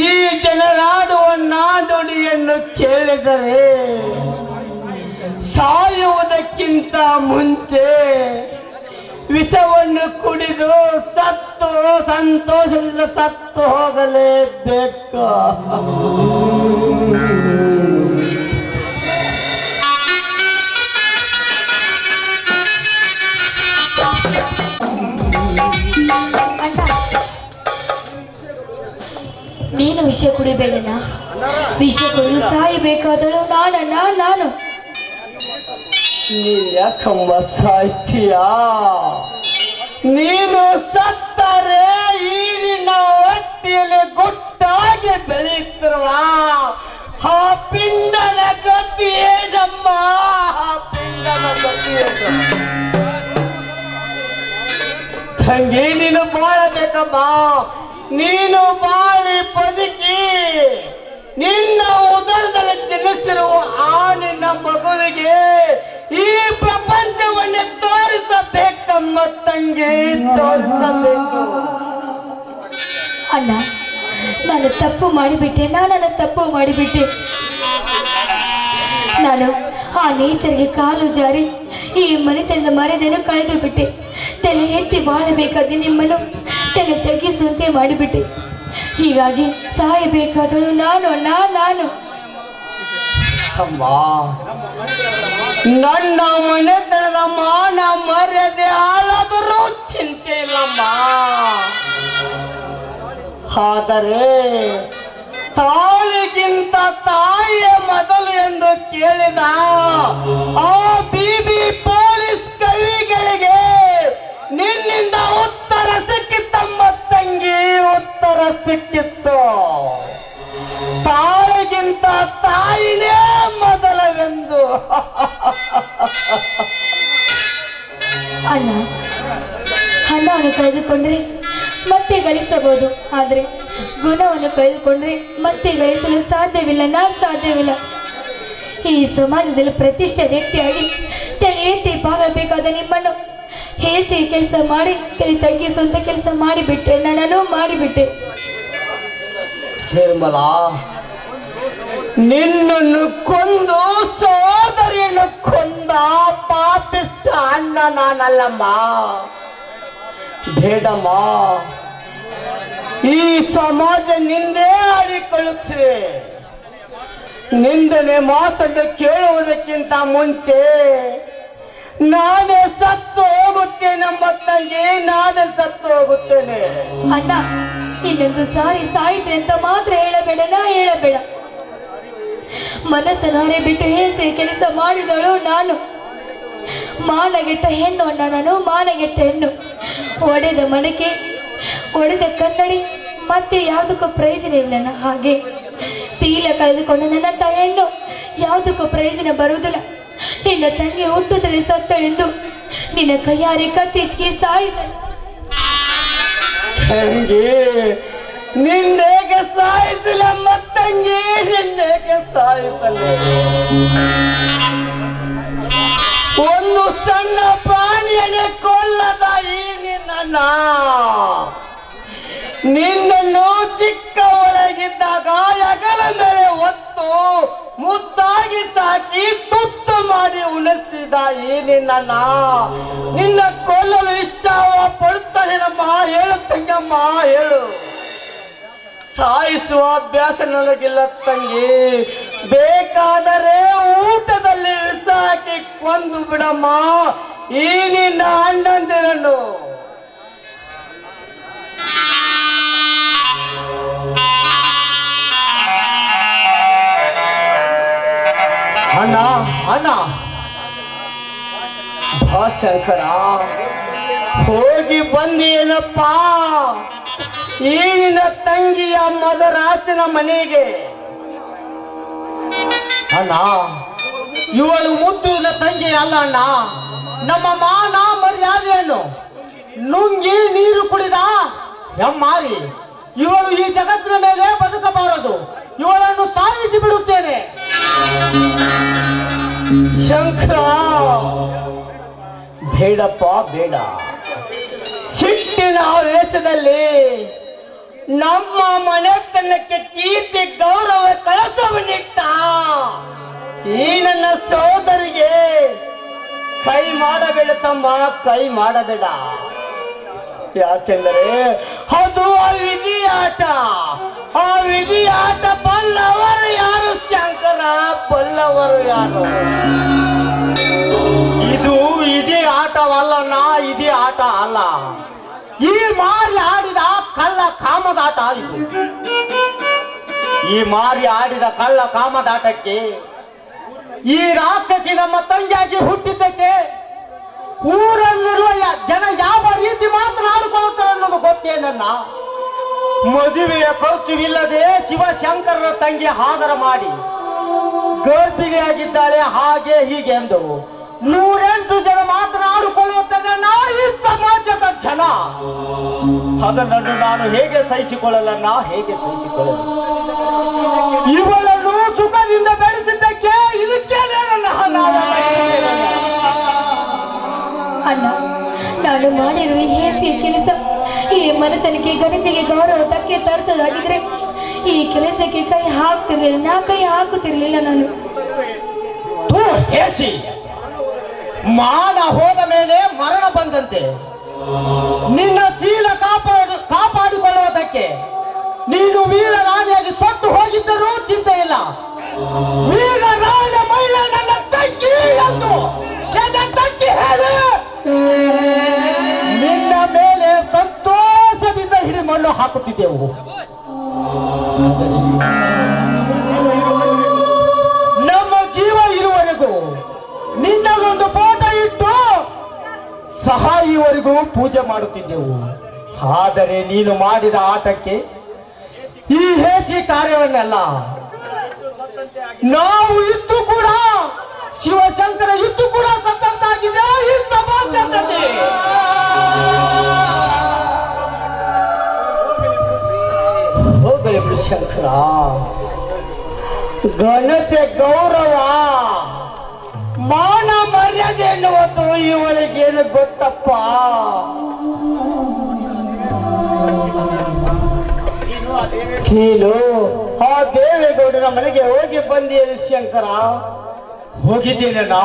ಈ ಜನರಾಡುವ ನಾಡುಡಿಯನ್ನು ಕೇಳಿದರೆ ಸಾಯುವುದಕ್ಕಿಂತ ಮುಂಚೆ ವಿಷವನ್ನು ಕುಡಿದು ಸತ್ತು ಸಂತೋಷದಿಂದ ಸತ್ತು ಹೋಗಲೇಬೇಕು. ನೀನು ವಿಷ ಕುಡಿಬೇಡಣ್ಣ. ವಿಷ ಕುಡಿದು ಸಾಯಬೇಕಾದಳು ನಾನು. ನೀನ್ ಯಾಕಮ್ಮ ಸಾಯ್ತೀಯಾ? ನೀನು ಸತ್ತರೆ ಈ ನಿನ್ನ ಹೊಟ್ಟೆಯಲ್ಲಿ ಗುಟ್ಟಾಗಿ ಬೆಳೆಯುತ್ತಿರುವ ಆ ಪಿಂಡದ ಗತಿ ಏನಮ್ಮ? ಆ ಪಿಂಡದ ಗತಿ ತಂಗಿ, ನೀನು ಬಾಳಬೇಕಮ್ಮ. ನೀನು ಬಾಳಿ ಬದುಕಿ ನಿನ್ನ ಉದರದಲ್ಲಿ ಜನಿಸಿರುವ ಆ ನಿನ್ನ ಮಗುವಿಗೆ ಈ ಪ್ರಪಂಚವನ್ನೇ ತೋರಿಸಬೇಕಮ್ಮ ತಂಗಿ, ತೋರಿಸಬೇಕು. ಅಣ್ಣ, ನಾನು ತಪ್ಪು ಮಾಡಿಬಿಟ್ಟೆ. ನಾನು ಆ ನೇಚರ್ಗೆ ಕಾಲು ಜಾರಿ ಈ ಮನೆತನದ ಮರ್ಯಾದೆಯನ್ನು ಕಳೆದು ಬಿಟ್ಟೆ. ತಲೆ ಎತ್ತಿ ಬಾಳಬೇಕಾದ ನಿಮ್ಮನ್ನು ತಲೆ ತಗ್ಗಿಸುವಂತೆ ಮಾಡಿಬಿಟ್ಟೆ. ಹೀಗಾಗಿ ಸಾಯಬೇಕಾದಳು ನಾನು. ನನ್ನ ಮನೆತನದ ಮಾನ ಮರ್ಯಾದೆ ಹಾಳಾದರೂ ಚಿಂತೆ ಇಲ್ಲಮ್ಮ. ಆದರೆ ತಾಳಿಗಿಂತ ತಾಯಿಯ ಮೊದಲು ಎಂದು ಕೇಳಿದ ಆ ಬಿಬಿ ಪೊಲೀಸ್ ಕವಿಗಳಿಗೆ ನಿನ್ನಿಂದ ಉತ್ತರ ಸಿಕ್ಕಿತ್ತಮ್ಮ ತಂಗಿ, ಉತ್ತರ ಸಿಕ್ಕಿತ್ತು. ತಾಯಿಗಿಂತ ತಾಯಿನೇ ಮೊದಲವೆಂದು. ಹಣವನ್ನು ಕಳೆದುಕೊಂಡ್ರೆ ಮತ್ತೆ ಗಳಿಸಬಹುದು, ಆದ್ರೆ ಗುಣವನ್ನು ಕಳೆದುಕೊಂಡ್ರೆ ಮತ್ತೆ ಗಳಿಸಲು ಸಾಧ್ಯವಿಲ್ಲ. ಈ ಸಮಾಜದಲ್ಲಿ ಪ್ರತಿಷ್ಠೆ ವ್ಯಕ್ತಿಯಾಗಿ ತಲೆ ಎತ್ತಿ ಬಾಳಬೇಕಾದ ನಿಮ್ಮನ್ನು ಹೇಸಿ ಕೆಲಸ ಮಾಡಿ ತಲೆ ತಗ್ಗಿಸುವಂತ ಕೆಲಸ ಮಾಡಿಬಿಟ್ಟೆ. ಮಾಡಿಬಿಟ್ಟೆ. ನಿರ್ಮಲಾ, ನಿನ್ನನ್ನು ಕೊಂದು ಸೋದರಿಯನ್ನು ಕೊಂದ ಪಾಪಿಷ್ಟ ಅಣ್ಣ ನಾನಲ್ಲಮ್ಮ. ಬೇಡಮ್ಮ, ಈ ಸಮಾಜ ನಿಂದೇ ಆಡಿಕೊಳ್ಳುತ್ತಿದೆ. ನಿಂದನೆ ಮಾತನ್ನು ಕೇಳುವುದಕ್ಕಿಂತ ಮುಂಚೆ ನಾನೇ ಸತ್ತು ಹೋಗುತ್ತೇನೆಂಬ ತಂಗಿ, ನಾನೇ ಸತ್ತು ಹೋಗುತ್ತೇನೆ. ಅಣ್ಣ, ಇನ್ನೊಂದು ಸಾರಿ ಸಾಯಿದ್ರೆ ಅಂತ ಮಾತ್ರ ಹೇಳಬೇಡ. ಮನಸ್ಸನ್ನು ಬಿಟ್ಟು ಹೇಸಿ ಕೆಲಸ ಮಾಡಿದಳು ನಾನು. ಮಾನಗೆಟ್ಟ ಹೆಣ್ಣು ಅಣ್ಣ ನಾನು, ಮಾನಗೆಟ್ಟ ಹೆಣ್ಣು. ಒಡೆದ ಮಡಕೆ, ಒಡೆದ ಕನ್ನಡಿ, ಮತ್ತೆ ಯಾವುದಕ್ಕೂ ಪ್ರಯೋಜನ ಇಲ್ಲ. ಹಾಗೆ ಶೀಲ ಕಳೆದುಕೊಂಡು ನನ್ನಂತ ಹೆಣ್ಣು ಯಾವುದಕ್ಕೂ ಪ್ರಯೋಜನ ಬರುವುದಿಲ್ಲ. ನಿನ್ನ ತಂಗಿ ಹುಟ್ಟುತ್ತಲೇ ಸತ್ತಳೆಂದು ನಿನ್ನ ಕೈಯಾರೆ ಕತ್ತಿಚ್ಚಿಗೆ ಸಾಯಿಸ. ತಂಗಿ, ನಿನ್ನೇಗೆ ಸಾಯಿಸಲಮ್ಮ ತಂಗಿ, ನಿನ್ನೇಗೆ ಸಾಯಿಸಲ್ಲ. ಒಂದು ಸಣ್ಣ ಪ್ರಾಣಿಯನ್ನೇ ಕೊಲ್ಲದ ಈ ನಿನ್ನನ್ನು ಚಿಕ್ಕ ಒಳಗಿದ್ದಾಗ ಹೆಗಲ ಮೇಲೆ ಒತ್ತು ಹೊತ್ತು ಮುದ್ದಾಗಿ ಸಾಕಿ ತುತ್ತು ಮಾಡಿ ಉಳಿಸಿದ ಈ ನಿನ್ನ ಕೊಲ್ಲಲು ಇಷ್ಟವ ಪಡುತ್ತಾನೆ ನಮ್ಮ ಹೇಳು ತಂಗಮ್ಮ ಹೇಳು. ಸಾಯಿಸುವ ಅಭ್ಯಾಸ ನನಗಿಲ್ಲ ತಂಗಿ, ಬೇಕಾದರೆ ಊಟದಲ್ಲಿ ವಿಷ ಹಾಕಿ ಕೊಂದು ಬಿಡಮ್ಮ ಈ ನಿನ್ನ ಅಣ್ಣಂದಿರನ್ನು. ಅಣ್ಣ ಅಣ್ಣ ಭಾಷಂಕರ ಹೋಗಿ ಬಂದೇನಪ್ಪ ಈ ನಿನ್ನ ತಂಗಿಯ ಮದರಾಸನ ಮನೆಗೆ. ಅಣ್ಣ ಇವಳು ಮುದ್ದಿನ ತಂಗಿ ಅಲ್ಲ ಅಣ್ಣ, ನಮ್ಮ ಮಾನ ಮರ್ಯಾದೆಯನ್ನು ನುಂಗಿ ನೀರು ಕುಡಿದ ಹೆಮ್ಮಾರಿ. ಇವಳು ಈ ಜಗತ್ತಿನ ಮೇಲೆ ಬದುಕಬಾರದು, ಇವಳನ್ನು ಸಾಯಿಸಿ ಬಿಡುತ್ತೇನೆ. ಶಂಕರ ಬೇಡಪ್ಪ ಬೇಡ, ಸಿಟ್ಟಿನ ವೇಷದಲ್ಲಿ ನಮ್ಮ ಮನೆತನಕ್ಕೆ ಕೀರ್ತಿ ಗೌರವ ಕಳಸವನ್ನಿಟ್ಟ ಈ ನನ್ನ ಸೋದರಿಗೆ ಕೈ ಮಾಡಬೇಡ ತಮ್ಮ, ಕೈ ಮಾಡಬೇಡ. ಯಾಕೆಂದರೆ ಅದು ಆ ವಿಧಿಯಾಟ, ಆ ವಿಧಿಯಾಟ ಬಲ್ಲವರು ಯಾರು ಶಂಕರ, ಬಲ್ಲವರು ಯಾರು? ಇದು ಇದೇ ಆಟವಲ್ಲ, ಇದೇ ಆಟ ಅಲ್ಲ. ಈ ಮಾರಿ ಆಡಿದ ಕಳ್ಳ ಕಾಮದಾಟ ಇದು. ಈ ಮಾರಿ ಆಡಿದ ಕಳ್ಳ ಕಾಮದಾಟಕ್ಕೆ ಈ ರಾಕ್ಷಸಿ ನಮ್ಮ ತಂಗಿಯಾಗಿ ಹುಟ್ಟಿದ್ದಕ್ಕೆ ಊರಲ್ಲಿರುವ ಜನ ಯಾವ ರೀತಿ ಮಾತನಾಡಿಕೊಳ್ಳುತ್ತಾರೆ ಅನ್ನೋದು ಗೊತ್ತೇನನ್ನ. ಮದುವೆಯ ಖರ್ಚುವಿಲ್ಲದೆ ಶಿವಶಂಕರನ ತಂಗಿ ಹಾದರ ಮಾಡಿ ಗರ್ಭಿಣಿಯಾಗಿದ್ದಾಳೆ ಹಾಗೆ ಹೀಗೆ ಎಂದು 108 ಜನ ಮಾತನಾಡಿಕೊಳ್ಳುತ್ತದೆ. ಈ ಸಮಾಜದ ಜನ ಅದನ್ನು ನಾನು ಹೇಗೆ ಸಹಿಸಿಕೊಳ್ಳಲ್ಲ, ಹೇಗೆ ಸಹಿಸಿಕೊಳ್ಳಲ್ಲ? ಇವಳನ್ನು ಸುಖದಿಂದ ಬೆಳೆಸಿದ್ದಕ್ಕೆ ಇದಕ್ಕೆ ಅಣ್ಣ, ನಾನು ಮಾಡಿರುವ ಹೇಸಿಯ ಕೆಲಸ ಈ ಮನೆತನಕ್ಕೆ ಘನತೆಗೆ ಗೌರವ ಧಕ್ಕೆ ತರ್ತದಾಗಿದ್ರೆ ಈ ಕೆಲಸಕ್ಕೆ ಕೈ ಹಾಕ್ತಿರ್ಲಿಲ್ಲ, ಕೈ ಹಾಕುತ್ತಿರ್ಲಿಲ್ಲ ನಾನು. ಹೇಸಿ ಮಾನ ಹೋದ ಮೇಲೆ ಮರಣ ಬಂದಂತೆ. ನಿನ್ನ ಶೀಲ ಕಾಪಾಡಿಕೊಳ್ಳುವುದಕ್ಕೆ ನೀನು ವೀರ ರಾಣಿಯಾಗಿ ಸತ್ತು ಹೋಗಿದ್ದರೂ ಚಿಂತೆ ಇಲ್ಲ. ವೀರ ರಾಣಿ ಮಹಿಳೆ ನನ್ನ ತಂಗಿ ಎಂದು ನನ್ನ ತಂಗಿ ಹೇಳಿ ನಿನ್ನ ಮೇಲೆ ಸಂತೋಷದಿಂದ ಹಿಡಿಮಣ್ಣು ಹಾಕುತ್ತಿದ್ದೆವು. ನಮ್ಮ ಜೀವ ಇರುವವರೆಗೂ ನಿನ್ನದೊಂದು ಫೋಟೋ ಇಟ್ಟು ಸಹಾಯಿವರೆಗೂ ಪೂಜೆ ಮಾಡುತ್ತಿದ್ದೆವು. ಆದರೆ ನೀನು ಮಾಡಿದ ಆಟಕ್ಕೆ ಈ ಹೇಸಿ ಕಾರ್ಯವನ್ನೆಲ್ಲ ನಾವು ಇದ್ದು ಕೂಡ ಶಿವಶಂಕರ ಇದ್ದು ಕೂಡ ಸತ್ತಂತಾಗಿದೆ ಈ ಸಮಾಜದಲ್ಲಿ. ಹೋಗಲಿ ಬಿಡು ಶಂಕರ, ಘನತೆ ಗೌರವ ಮಾನ ಮರ್ಯಾದೆ ಎನ್ನುವುದು ಇವಳಿಗೇನು ಗೊತ್ತಪ್ಪ. ನೀನು ಆ ದೇವೇಗೌಡನ ಮನೆಗೆ ಹೋಗಿ ಬಂದಿಯೇ ಶಂಕರ? ಹೋಗಿದ್ದೇನಾ?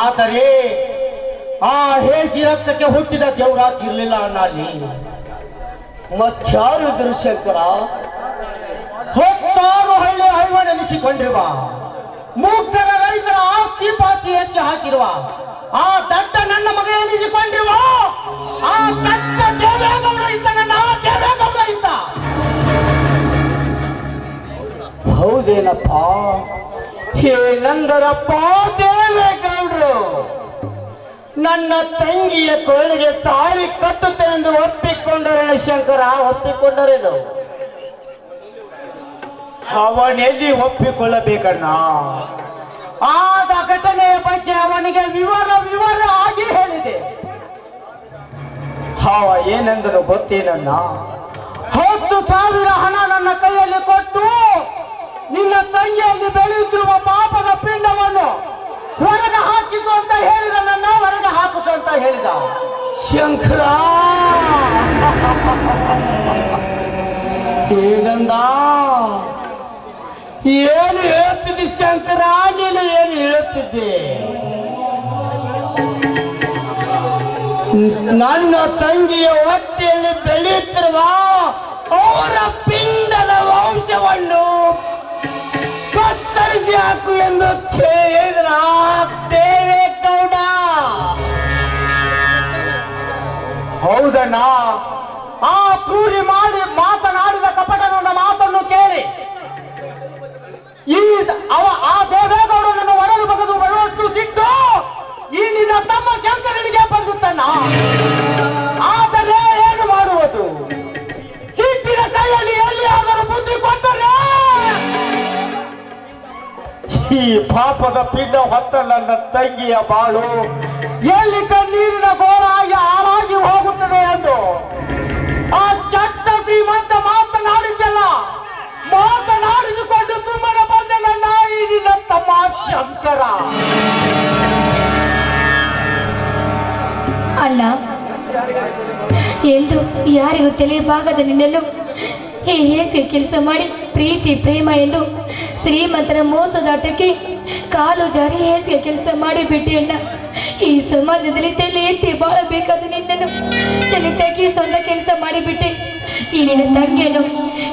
ಆದರೆ ಆ ಹೇಸಿ ರಕ್ತಕ್ಕೆ ಹುಟ್ಟಿದ ದೇವರಾಜ್ ಇರ್ಲಿಲ್ಲ ಅಣ್ಣ ಅಲ್ಲಿ. ಮತ್ತಾರು ಇದ್ರು ಶಂಕರ? ಹೊತ್ತಾರು ಹಳ್ಳಿ ಹೈವನೆನಿಸಿಕೊಂಡಿರುವ ಮುಗ್ಧರ ರೈತರ ಆಸ್ತಿ ಪಾಸ್ತಿ ಎತ್ತಿ ಹಾಕಿರುವ ಆ ದಟ್ಟ ನನ್ನ ಮಗ ಎನಿಸಿಕೊಂಡಿರುವ ಆ ದಟ್ಟ ದೇವೇಗೌಡ ಇದ್ದ, ನನ್ನ ದೇವೇಗೌಡ ಇದ್ದ. ಹೌದೇನಪ್ಪ? ಏನಂದರಪ್ಪ ದೇವೇಗೌಡರು? ನನ್ನ ತಂಗಿಯ ಕೊರಳಿಗೆ ತಾಳಿ ಕಟ್ಟುತ್ತೇನೆಂದು ಒಪ್ಪಿಕೊಂಡರೇನು ಶಂಕರ? ಒಪ್ಪಿಕೊಂಡರೇನು? ಅವನೆಲ್ಲಿ ಒಪ್ಪಿಕೊಳ್ಳಬೇಕಣ್ಣ? ಆದ ಘಟನೆಯ ಬಗ್ಗೆ ಅವನಿಗೆ ವಿವರ ಆಗಿ ಹೇಳಿದೆ. ಏನೆಂದರು ಗೊತ್ತೇನನ್ನ? 10,000 ಹಣ ನನ್ನ ಕೈಯಲ್ಲಿ ಕೊಟ್ಟು ನಿನ್ನ ತಂಗಿಯಲ್ಲಿ ಬೆಳೆಯುತ್ತಿರುವ ಪಾಪದ ಪಿಂಡವನ್ನು ಹೊರಗೆ ಹಾಕಿಸು ಅಂತ ಹೇಳಿದ, ನನ್ನ ಹೊರಗೆ ಹಾಕಿಸು ಅಂತ ಹೇಳಿದ. ಶಂಕರ ಏನಂದ? ಏನು ಶಂಕರ, ನೀನು ಏನು ಹೇಳುತ್ತಿದ್ದೆ? ನನ್ನ ತಂಗಿಯ ಹೊಟ್ಟೆಯಲ್ಲಿ ಬೆಳೆಯುತ್ತಿರುವ ಅವರ ಪಿಂಡದ ವಂಶವನ್ನು ಕತ್ತರಿಸಿ ಹಾಕು ಎಂದು ಹೇಳಿದ್ರ ದೇವೇಗೌಡ. ಹೌದಣ್ಣ, ಆ ಕ್ರೂರಿ ಮಾಡಿ ಮಾತನಾಡಿದ ಕಪಟನ ಮಾತನ್ನು ಕೇಳಿ ಆ ದೇವೇಗೌಡನನ್ನು ಹೊರಲು ಬಗೆದು ಬರುವಷ್ಟು ಸಿಟ್ಟು ಈ ನಿನ್ನ ತಮ್ಮ ಶಂಕರನಿಗೆ ಬಂದಿತ್ತಣ್ಣ. ಆದರೆ ಏನು ಮಾಡುವುದು? ಸಿಟ್ಟಿನ ಕೈಯಲ್ಲಿ ಎಲ್ಲಿಯಾದರೂ ಬುದ್ಧಿ ಕೊಟ್ಟರೆ ಈ ಪಾಪದ ಪಿಂಡ ಹೊತ್ತ ನನ್ನ ತಂಗಿಯ ಬಾಳು ಎಲ್ಲಿ ಕಣ್ಣೀರಿನ ಗೋಳಾಗಿ ಹಾಳಾಗಿ ಹೋಗುತ್ತದೆ ಎಂದು ಆ ಚಟ್ಟ ಶ್ರೀಮಂತ ಮಾತನಾಡಿದ್ದಲ್ಲ, ಮಾತನಾಡಿಸಿಕೊಂಡು ಸುಮ್ಮನೆ ಬಂದ ನನ್ನ ಈ ನಿನ್ನ ತಮ್ಮ ಶಂಕರ. ಅಣ್ಣ, ಎಂದು ಯಾರಿಗೂ ತಿಳಿಯಬಾಗದ ನಿನ್ನನ್ನು ಈ ಹೇಸಿಗೆ ಕೆಲಸ ಮಾಡಿ ಪ್ರೀತಿ ಪ್ರೇಮ ಎಂದು ಶ್ರೀಮಂತರ ಮೋಸದಾಟಕ್ಕೆ ಕಾಲು ಜಾರಿ ಹೇಸಿಗೆ ಕೆಲಸ ಮಾಡಿಬಿಟ್ಟೆ ಅಣ್ಣ. ಈ ಸಮಾಜದಲ್ಲಿ ತಲೆ ಎತ್ತಿ ಬಾಳಬೇಕಾದ ನಿನ್ನನ್ನು ತಲೆ ತಗ್ಗಿ ಸ್ವಂತ ಕೆಲಸ ಮಾಡಿಬಿಟ್ಟೆ. ಈ ನಿನ್ನ ತಂಗಿಯನ್ನು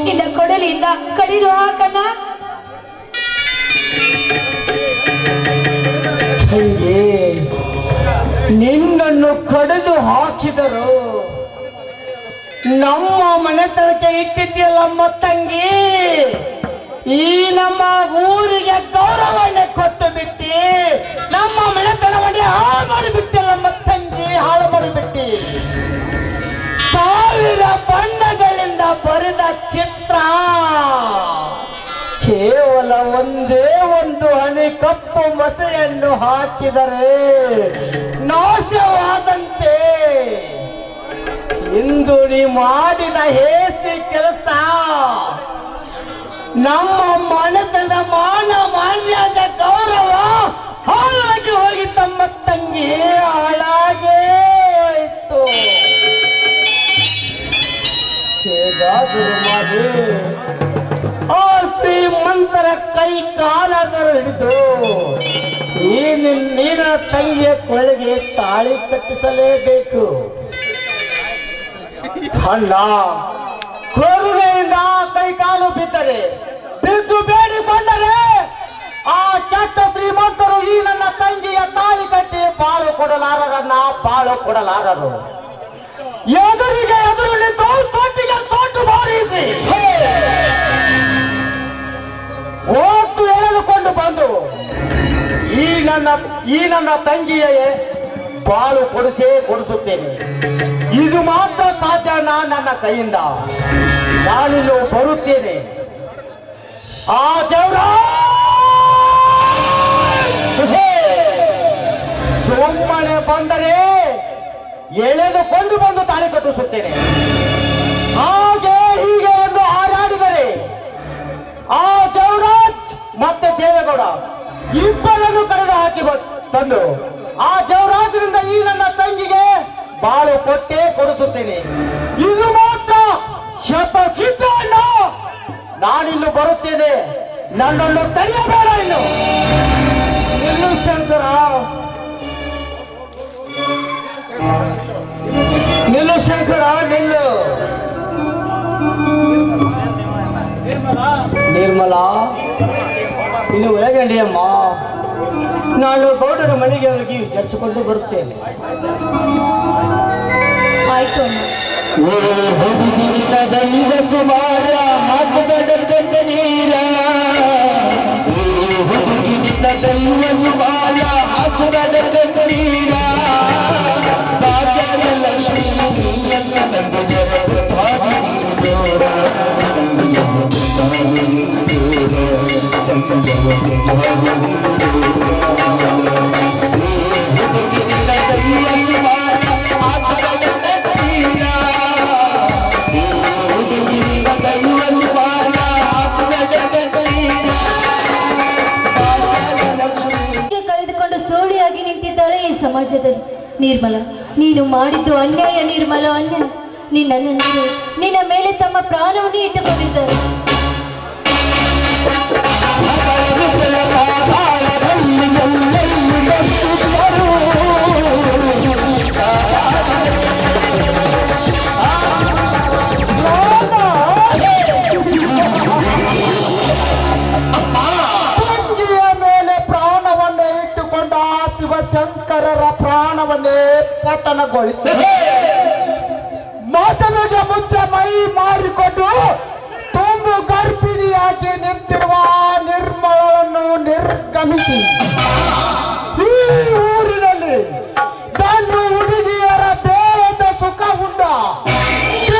ನಿನ್ನ ಕೊಡಲಿಯಿಂದ ಕಡಿದು ಹಾಕಣ್ಣ. ನಿನ್ನನ್ನು ಕಡಿದು ಹಾಕಿದರು ನಮ್ಮ ಮನೆತನಕ್ಕೆ ಇಟ್ಟಿದ್ಯಲ್ಲಮ್ಮ ತಂಗಿ, ಈ ನಮ್ಮ ಊರಿಗೆ ಗೌರವನ್ನೇ ಕೊಟ್ಟು ಬಿಟ್ಟಿ ನಮ್ಮ ಮನೆತನವನ್ನೇ ಹಾಳು ಮಾಡಿಬಿಟ್ಟಿಲ್ಲಮ್ಮ ತಂಗಿ, ಹಾಳು ಮಾಡಿಬಿಟ್ಟಿ. ಸಾವಿರ ಬಣ್ಣಗಳಿಂದ ಬರೆದ ಚಿತ್ರ ಕೇವಲ ಒಂದೇ ಒಂದು ಹನಿ ಕಪ್ಪು ಮಸೆಯನ್ನು ಹಾಕಿದರೆ ನಾಶವಾದಂತೆ. ಇಂದು ನೀ ಮಾಡಿದ ಹೇಸಿ ಕೆಲಸ ನಮ್ಮ ಮನೆತನ ಮಾನ ಮಾನ್ಯದ ಗೌರವ ಹಾಳಾಗಿ ಹೋಗಿ ತಮ್ಮ ತಂಗಿ, ಹಾಳಾಗೇ ಹೋಯಿತು. ಹೇಗಾದರೂ ಮಾಡಿ ಆ ಶ್ರೀಮಂತರ ಕೈ ಕಾಲಾದರೂ ಹಿಡಿದು ಈ ನಿನ್ನ ತಂಗಿಯ ಕೊಳಗೆ ತಾಳಿ ಕಟ್ಟಿಸಲೇಬೇಕು. ಅಣ್ಣ, ಕರುಣೆಯಿಂದ ಕೈ ಕಾಲು ಬಿದ್ದರೆ, ಬಿದ್ದು ಬೇಡಿಕೊಂಡರೆ ಆ ಕೆಟ್ಟ ಶ್ರೀಮಂತರು ಈ ನನ್ನ ತಂಗಿಯ ತಾಳಿ ಕಟ್ಟಿ ಬಾಳು ಕೊಡಲಾರರನ್ನ ಬಾಳು ಕೊಡಲಾರರು. ಎದುರಿಗೆ ಎದುರು ನಿಂತು ಸೊಟ್ಟಿಗೆ ಸೊಟ್ಟು ಬಾರಿಸಿ ಓಟು ಎಳೆದುಕೊಂಡು ಬಂದು ಈ ನನ್ನ ತಂಗಿಯ ಬಾಳು ಕೊಡಿಸುತ್ತೇನೆ. ಇದು ಮಾತ್ರ ಸಾಧ್ಯ ನನ್ನ ಕೈಯಿಂದ. ನಾನಿನ್ನು ಬರುತ್ತೇನೆ. ಆ ದೇವರ ಸುಮ್ಮನೆ ಬಂದರೆ ಎಳೆದುಕೊಂಡು ಬಂದು ತಾಳಿ ಕಟ್ಟಿಸುತ್ತೇನೆ. ಹಾಗೆ ಹೀಗೆ ಎಂದು ಹಾರಾಡಿದರೆ ಆ ದೇವರಾಜ್ ಮತ್ತೆ ದೇವೇಗೌಡ ಇಬ್ಬರನ್ನು ಕರೆದು ಹಾಕಿ ತಂದು ಆ ದೇವರಾಜರಿಂದ ಈ ನನ್ನ ತಂಗಿಗೆ ಬಾಳು ಕೊಡಿಸುತ್ತೇನೆ. ಇದು ಮಾತ್ರ ಶತಸಿದ್ಧ. ನಾನಿನ್ನು ಬರುತ್ತೇನೆ, ನನ್ನನ್ನು ತಡೆಯಬೇಡ. ಇನ್ನು ನಿಲ್ಲು ಶಂಕರ, ನಿಲ್ಲು ಶಂಕರ, ನಿಲ್ಲು. ನಿರ್ಮಲಾ, ಇನ್ನು ಒಳಗಂಡಿ ಅಮ್ಮ. ನಾನು ಗೌಡರ ಮನೆಗೆ ಹೋಗಿ ವಿಚಾರಿಸಿಕೊಂಡು ಬರುತ್ತೇನೆ. ಆಯ್ತು ಅಣ್ಣ. ದೈವ ಸುಮಾರ ಹಾಕಬೇಡ ನೀರ, ದೈವ ಸುಮಾರ ಹಾಕಬೇಡ ನೀರ, ಭಾಗ್ಯದ ಲಕ್ಷ್ಮೀ ಕಳೆದುಕೊಂಡು ಸೋಳಿಯಾಗಿ ನಿಂತಿದ್ದಾಳೆ ಈ ಸಮಾಜದಲ್ಲಿ. ನಿರ್ಮಲ, ನೀನು ಮಾಡಿದ್ದು ಅನ್ಯಾಯ. ನಿರ್ಮಲ, ಅನ್ಯಾಯ. ನಿನ್ನ ಮೇಲೆ ತಮ್ಮ ಪ್ರಾಣವನ್ನು ಇಟ್ಟುಕೊಂಡಿದ್ದಾರೆ. ಪ್ರಾಣವನ್ನೇ ಪತನಗೊಳಿಸಿ ಮೊದಲಿಗೆ ಮುಂಚೆ ಮೈ ಮಾರಿಕೊಂಡು ತುಂಬು ಗರ್ಭಿಣಿಯಾಗಿ ನಿಂತಿರುವ ನಿರ್ಮಳವನ್ನು ನಿರ್ಗಮಿಸಿ ಈ ಊರಿನಲ್ಲಿ ಗಂಡು ಹುಡುಗಿಯರ ದೇಹದ ಸುಖ ಉಂಡ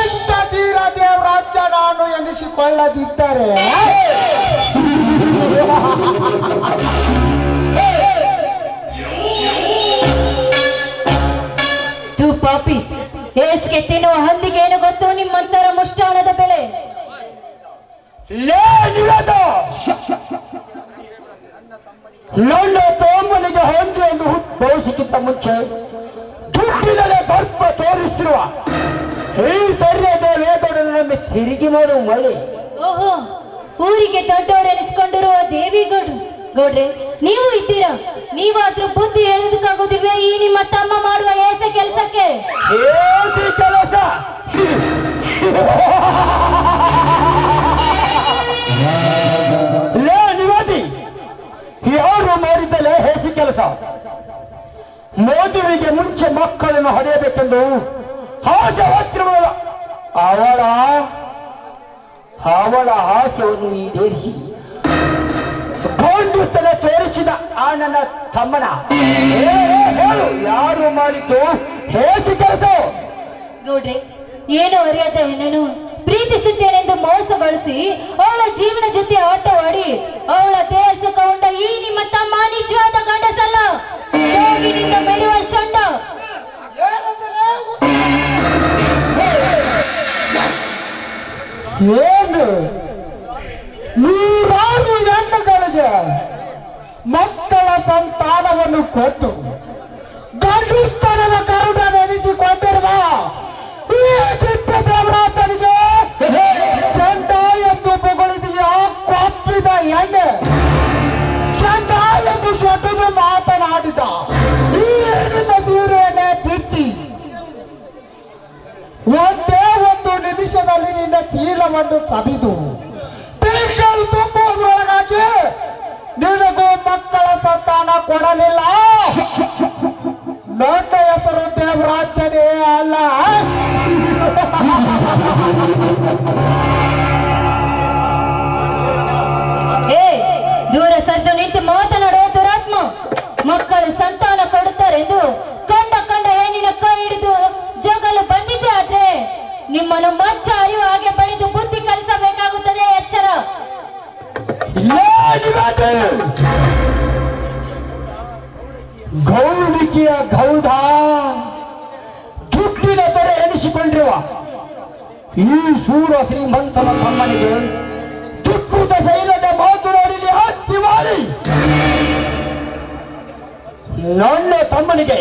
ಇಂಥ ತೀರ ದೇವರಾಜ ನಾನು ಎನಿಸಿಕೊಳ್ಳದಿದ್ದರೆ ತೂ ಪಾಪಿ, ಹೇಸಿಗೆ ತಿನ್ನುವ ಹಂದಿಗೆ ಏನು ಗೊತ್ತು ನಿಮ್ಮಂತರ ಮುಷ್ಟಾಣದ ಬೆಲೆ? ನನ್ನ ತೋಮನಿಗೆ ಹೊಂದಿ ಎಂದು ಉದ್ಭವಿಸಕ್ಕಿಂತ ಮುಂಚೆ ದುಡ್ಡಿನಲ್ಲೇ ದರ್ಪ ತೋರಿಸಿರುವ ಈ ಧೈರ್ಯದ ವೇದೊಡನೆ ತಿರುಗಿ ನೋಡುವ ಮಳೆ. ಓಹೋ, ಊರಿಗೆ ದೊಡ್ಡವರೆನಿಸ್ಕೊಂಡಿರುವ ದೇವಿಗೌಡ್ರು ಗೌಡ್ರೆ, ನೀವು ಇದ್ದೀರಾ? ನೀವಾದ್ರೂ ಬುದ್ಧಿ ಹೇಳೋದಕ್ಕಾಗೋದಿಲ್ವೇ ಈ ನಿಮ್ಮ ತಮ್ಮ ಮಾಡುವ ಏಸ ಕೆಲಸಕ್ಕೆ? ಹೇಸಿ ಕೆಲಸ ಲೇ ನಿವಾದಿ, ಯಾರು ಮಾಡಿದ್ದಲೇ ಹೇಸಿ ಕೆಲಸ? ಮೋದುವಿಗೆ ಮುಂಚೆ ಮಕ್ಕಳನ್ನು ಹೊಡೆಯಬೇಕೆಂದು ಹಾಸ್ಯವಸ್ತ್ರವಲ್ಲ ಅವಳ ಹಾಸ್ಯವನ್ನು ಈಡೇರಿಸಿ ಗೋಂಡುಸ್ತನ ತೋರಿಸಿದ ಆ ನನ್ನ ತಮ್ಮನ ಹೇಳು, ಯಾರು ಮಾಡಿದ್ದು ಹೇಸಿ ಕೆಲಸ? ಗೌಡ್ರೆ, ಏನು ಅರಿಯದ ಹೆಣ್ಣನು ಪ್ರೀತಿಸುತ್ತೇನೆಂದು ಮೋಸಗೊಳಿಸಿ ಅವಳ ಜೀವನ ಜೊತೆ ಆಟವಾಡಿ ಅವಳ ದೇಹ ಸುಖಗೊಂಡ ಈ ನಿಮ್ಮ ತಮ್ಮ ನಿಜವಾದ ಗಂಡಸಲ್ಲ, ಜೋಗಿನಿಂದ ಬೆಳೆಯುವ ಷಂಡ. ಏನು ನೂರಾರು ಹೆಣ್ಣುಗಳಿಗೆ ಮಕ್ಕಳ ಸಂತಾನವನ್ನು ಕೊಟ್ಟು ಗಂಡುಸ್ತನದ ಕರುಣನೆನಿಸಿಕೊಂಡಿರುವ ಈ ದಿಟ್ಟ ದೇವರಾಜನಿಗೆ ಚಂಡ ಎಂದು ಬೊಗಳಿದೆಯಾ ಕೊಚ್ಚಿದ ಎಣ್ಣೆ? ಚಂಡ ಎಂದು ಸೊಟ್ಟದು ಮಾತನಾಡಿದ ಈ ಹೆಣ್ಣಿನ ಸೀರೆಯನ್ನೇ ಬಿಚ್ಚಿ ಒಂದೇ ಒಂದು ನಿಮಿಷದಲ್ಲಿ ನಿನ್ನ ಶೀಲವನ್ನು ಸವಿದು ತಿಂಗಳು ತುಂಬುವುದರೊಳಗಾಗಿ ನಿನಗೂ ಮಕ್ಕಳ ಸಂತಾನ ಕೊಡಲಿಲ್ಲ. ನನ್ನ ಹೆಸರು ದೇವರಾಜನೇ ಅಲ್ಲ. ಏ, ದೂರ ಸದ್ದು ನಿಂತು ಮಾತನಾಡುವ ದುರಾತ್ಮ. ಮಕ್ಕಳು ಸಂತಾನ ಕೊಡುತ್ತಾರೆಂದು ಕಂಡ ಹೆಣ್ಣಿನ ಕೈ ಹಿಡಿದು ಜಗಲು ಬಂದಿದ್ದೆ ಆದ್ರೆ ನಿಮ್ಮನ್ನು ಮಚ್ಚ ಅರಿವು ಹಾಗೆ ಬಡಿದು ಬುದ್ಧಿ ಕಲಿಸಬೇಕಾಗುತ್ತದೆ. ಎಚ್ಚರ. ಗೌಳಿಕೆಯ ಗೌಡ ದುಡ್ಡಿನ ದೊರೆ ಎನಿಸಿಕೊಂಡಿರುವ ಈ ಸೂರ ಶ್ರೀಮಂತನ ತಮ್ಮನಿಗೆ ತುಪ್ಪುದ ಶೈಲದ ಮಾತು ನೋಡಿಲಿ ಹತ್ತಿ ಮಾಡಿ ನನ್ನ ತಮ್ಮನಿಗೆ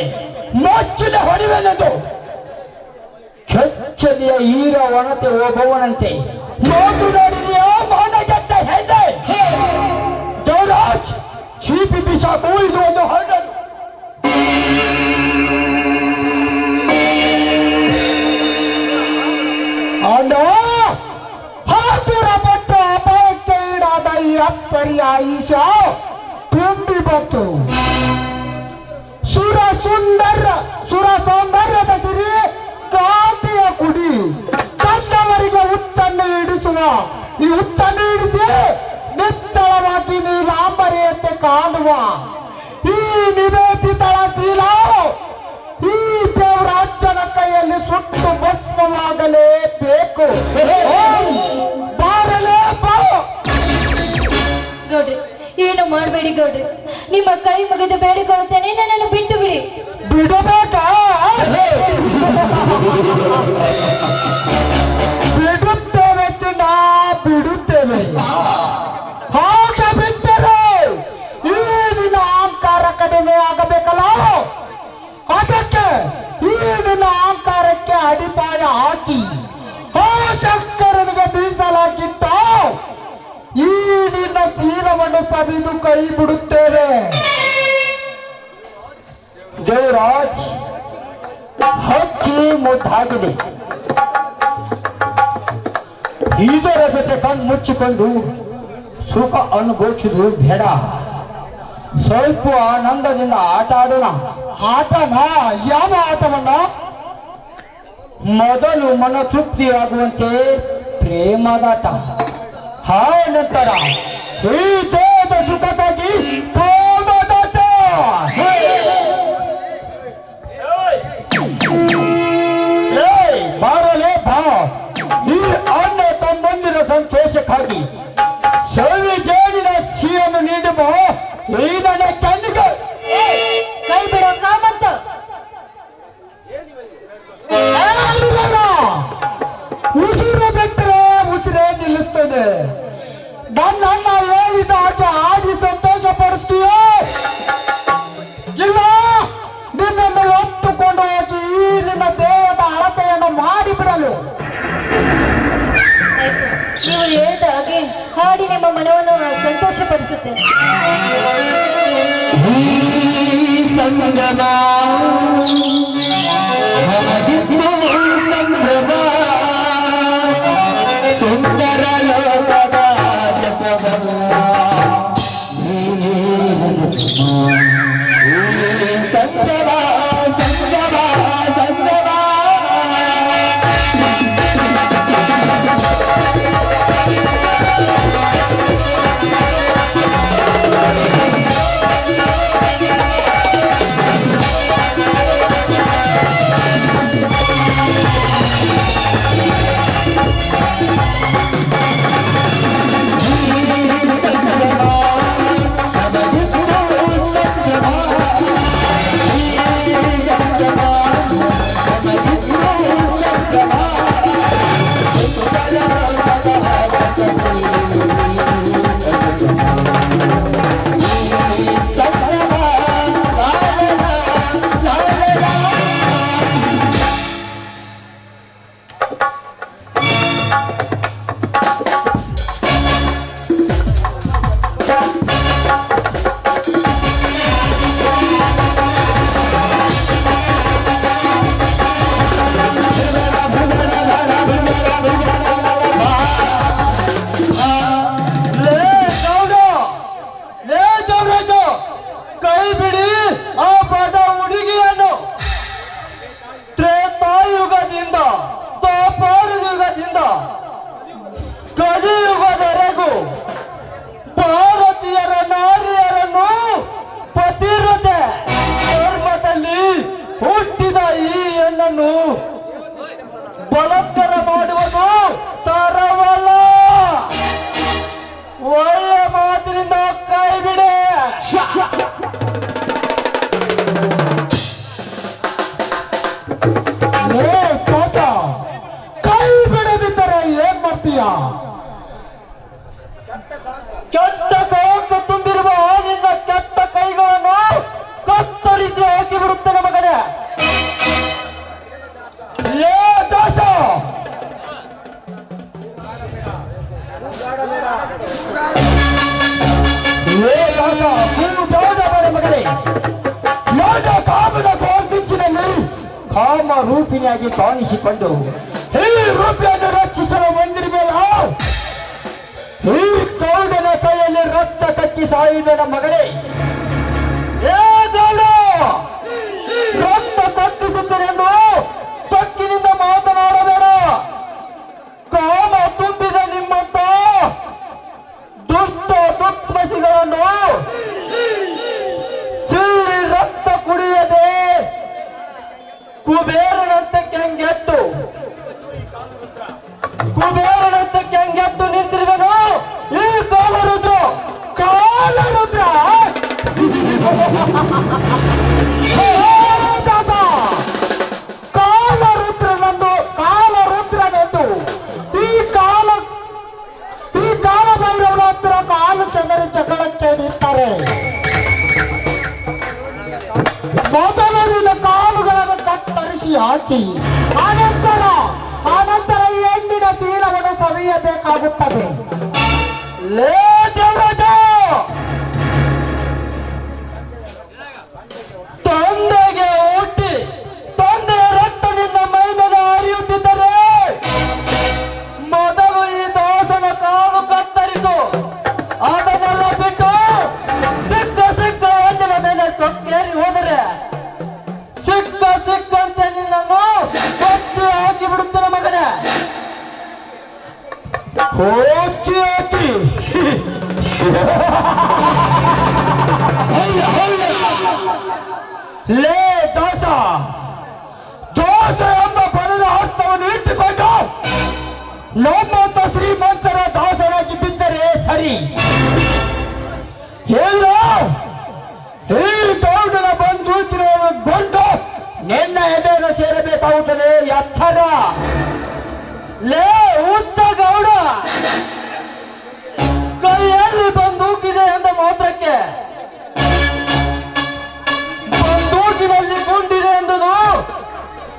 ಮಚ್ಚಿನ ಹೊಡಿವೆನೆಂದು ಕೆಚ್ಚಲಿಯ ಈರ ಒಣತೆ ಹೋಗುವನಂತೆ ಮಾತು ನೋಡಿದೆಯಾ ಮಾನಗೆಟ್ಟ ಹೆಣ್ಣೆ? ದೇವರಾಜ್ ಚೀಪಿ ಬಿಸಾಕು, ಇದು ಒಂದು ಹಣ್ಣು. ಹತ್ತಿರ ಪಟ್ಟು ಅಪಾಯಕ್ಕೆ ಈಡಾದ ಈ ಅಪ್ಸರಿಯ ಈಶಾ ತುಂಬಿ ಬಂತು. ಸುರ ಸೌಂದರ್ಯದ ಸಿರಿ ಕಾಂತಿಯ ಕುಡಿ ಕಂಡವರಿಗೆ ಹುಚ್ಚನ್ನು ಇಡಿಸುವ ಈ ಹುಚ್ಚನ್ನು ಇಡಿಸಿ ನಿಚ್ಚಳವಾಗಿ ನೀಲಾಂಬರಿಯಂತೆ ಕಾಣುವ ಈ ನಿವೇದಿತಳ ಶೀಲ ಈ ದೇವರಾಜನ ಕೈಯಲ್ಲಿ ಸುಟ್ಟು ಭಸ್ಮವಾಗಲೇಬೇಕು. ಬಾರಲೇ ಬಾ. ಗೌಡ್ರಿ, ಏನು ಮಾಡಬೇಡಿ ಗೌಡ್ರಿ, ನಿಮ್ಮ ಕೈ ಮುಗಿದು ಬೇಡಿಕೊಳ್ಳುತ್ತೇನೆ, ನನ್ನನ್ನು ಬಿಟ್ಟು ಬಿಡಿ. ಬಿಡಬೇಕಾ? ಬಿಡುತ್ತೇವೆ ಚಿನ್ನ, ಬಿಡುತ್ತೇವೆ. ಹಾಗೆ ಬಿಟ್ಟರೆ ಈ ನಿನ್ನ ಅಹಂಕಾರ ಕಡಿಮೆ ಆಗಬೇಕಲ್ಲ, ಅದಕ್ಕೆ ಈ ನಿನ್ನ ಅಹಂಕಾರಕ್ಕೆ ಅಡಿಪಾಯ ಹಾಕಿ ಆ ಶಂಕರನಿಗೆ ಮೀಸಲಾಗಿಟ್ಟ ಈ ನಿನ್ನ ಶೀಲವನ್ನು ಸವಿದು ಕೈ ಬಿಡುತ್ತೇವೆ. ದೇವರಾಜ್ ಹಕ್ಕಿ ಮುದ್ದಾಗಿದೆ, ಇದರ ಜೊತೆ ಕಣ್ಣು ಮುಚ್ಚಿಕೊಂಡು ಸುಖ ಅನುಭವಿಸುವುದು ಬೇಡ. ಸ್ವಲ್ಪ ಆನಂದದಿಂದ ಆಟ ಆಡೋಣ. ಆಟನಾ? ಯಾವ ಆಟವನ್ನ? ಮೊದಲು ಮನ ತೃಪ್ತಿಯಾಗುವಂತೆ ಪ್ರೇಮದಾಟ, ನಂತರ ಈ ದೇಹದ ಸುಖಕ್ಕಾಗಿ ಕಾಮದಾಟ. ಬಾರಲೇ ಬಾ, ಈ ಅಣ್ಣ ತಮ್ಮಂದಿರ ಸಂತೋಷಕ್ಕಾಗಿ ಸವಿ ಜೇನಿನ ಸಿಹಿಯನ್ನು ನೀಡುವ ಈ ನನ್ನ ಕಣ್ಣಿಗೆ ಕೈ ಬಿಡೋ ಕಾಮಂತ ಉಸಿರು ಬಿಟ್ಟರೆ ಉಸಿರೇ ನಿಲ್ಲಿಸ್ತದೆ. ನನ್ನ ಅಣ್ಣ ಹೇಳಿದ ಆಟ ಆಡಿ ಸಂತೋಷ ಪಡಿಸ್ತೀಯೋ ಇಲ್ಲ ನಿನ್ನನ್ನು ಒತ್ತುಕೊಂಡು ಹೋಗಿ ನಿನ್ನ ದೇಹದ ಅಳತೆಯನ್ನು ಮಾಡಿಬಿಡಲು? ಆಯ್ತು, ನೀವು ಹೇಳಿದ ಹಾಗೆ ಹಾಡಿ ನಿಮ್ಮ ಮನವನ್ನು ಸಂತೋಷಪಡಿಸುತ್ತೇನೆ. ಸಂಗಮ ಸಂಭ್ರಮ ಸುಂದರ ಲೋಕದ ಜಸವಲ್ಲ ಸಂಗಮ ಸಂಗಮ ಸಂಗಮ. ಕೈ ಬಿಡಿ ಆ ಬಡ ಹುಡುಗಿಯನ್ನು. ತ್ರೇತಾಯುಗದಿಂದ ದ್ವಾಪರಯುಗದಿಂದ ಕಲಿಯುಗದವರೆಗೂ ಭಾರತೀಯರ ನಾರಿಯರನ್ನು ಪತಿರತೆ ಧರ್ಮದಲ್ಲಿ ಹುಟ್ಟಿದ ಈ ಹೆಣ್ಣನ್ನು ಬಲಾತ್ಕಾರ ಮಾಡುವುದು ತರವಲ್ಲ. ಒಳ್ಳೆ ಮಾತಿನಿಂದ ಕೈ ಬಿಡಿ. ಕೈ ಬಿಡದಿದ್ದರೆ ಏನ್ ಮಾಡ್ತೀಯ? ಕೆಟ್ಟ ಕೈಯಿಂದ ತುಂಬಿರುವ ನಿನ್ನ ಕೆಟ್ಟ ಕೈಗಳನ್ನು ಕತ್ತರಿಸಿ ಹಾಕಿ ಬಿಡುತ್ತೇನೆ ಮಗನೇ. ಲೇ ದಾಸ, ಮಗನೇ, ಯಾಗ ಕಾಮದ ಗೋಂದಿಂಚಿನಲ್ಲಿ ಕಾಮ ರೂಪಿಣಿಯಾಗಿ ಕಾಣಿಸಿಕೊಂಡು ಈ ರೂಪಿಯನ್ನು ರಕ್ಷಿಸಲು ಬಂದಿರಬೇಡ. ಈ ಕೌಡನ ಕೈಯಲ್ಲಿ ರಕ್ತ ಕಚ್ಚಿ ಸಾಯುವುದರ ಮಗನೇ. ರಕ್ತ ಕಟ್ಟಿಸುತ್ತೇನೆಂದು ಸೊಕ್ಕಿನಿಂದ ಮಾತನಾಡಬೇಡ. ಕಾಮ ತುಂಬಿದ ನಿಮ್ಮಂತ ದುಷ್ಟ ದುಷ್ಮಸಿಗಳನ್ನು ಸಿಳ್ಳಿ ರಕ್ತ ಕುಡಿಯದೆ ಕುಬೇರನಂತೆ ಕೆಂಗೆಟ್ಟು ನಿಂತಿರುವನು ಈ ಕಾಲರುದ್ರ. ಕಾಲರುದ್ರನೆಂದು ಈ ಕಾಲ ಭೈರವನ ಹತ್ತಿರ ಕಾಲು ಚೆನ್ನರಿ ಚಕಳಕ್ಕೆ ನಿಂತಾರೆ. ಮೊದಲಿನ ಕಾಲುಗಳನ್ನು ಕತ್ತರಿಸಿ ಹಾಕಿ ಅನಂತರ ಈ ಹೆಣ್ಣಿನ ಚೀಲವನ್ನು ಸವಿಯಬೇಕಾಗುತ್ತದೆ. ಲೇ ದೇವರಾಜ, ತಂದೆಗೆ ಹುಟ್ಟಿ ತಂದೆಯ ರಕ್ತ ನಿನ್ನ ಮೈ ಮೇಲೆ ಹರಿಯುತ್ತಿದ್ದರೆ ಮೊದಲು ಈ ದಾಸನ ಕಾಲು ಕತ್ತರಿಸು. ಅದನ್ನೆಲ್ಲ ಬಿಟ್ಟು ಸಿಕ್ಕ ಹೆಣ್ಣಿನ ಮೇಲೆ ಸೊಕ್ಕೇರಿ ಹೋದರೆ ಹೋಚಿ ಲೇ ದೋಸ ದೋಸೆ ಎಂಬ ಪದದ ಅರ್ಥವನ್ನು ಇಟ್ಟುಕೊಂಡು ನಮ್ಮಂತ ಶ್ರೀಮಂತರ ದಾಸರಾಗಿ ಬಿದ್ದರೆ ಸರಿ. ಇಲ್ಲ ಈ ಗೌಡನ ಬಂದು ನಿನ್ನ ಎದೆಯನ್ನು ಸೇರಬೇಕಾಗುತ್ತದೆ. ಎಚ್ಚರ ಲೇ ಉತ್ತ ಗೌಡ, ಕೈಯಲ್ಲಿ ಬಂದೂಕಿದೆ ಎಂದ ಮಾತ್ರಕ್ಕೆ ಬಂದೂಕಿನಲ್ಲಿ ಗುಂಡಿದೆ ಎಂಬುದು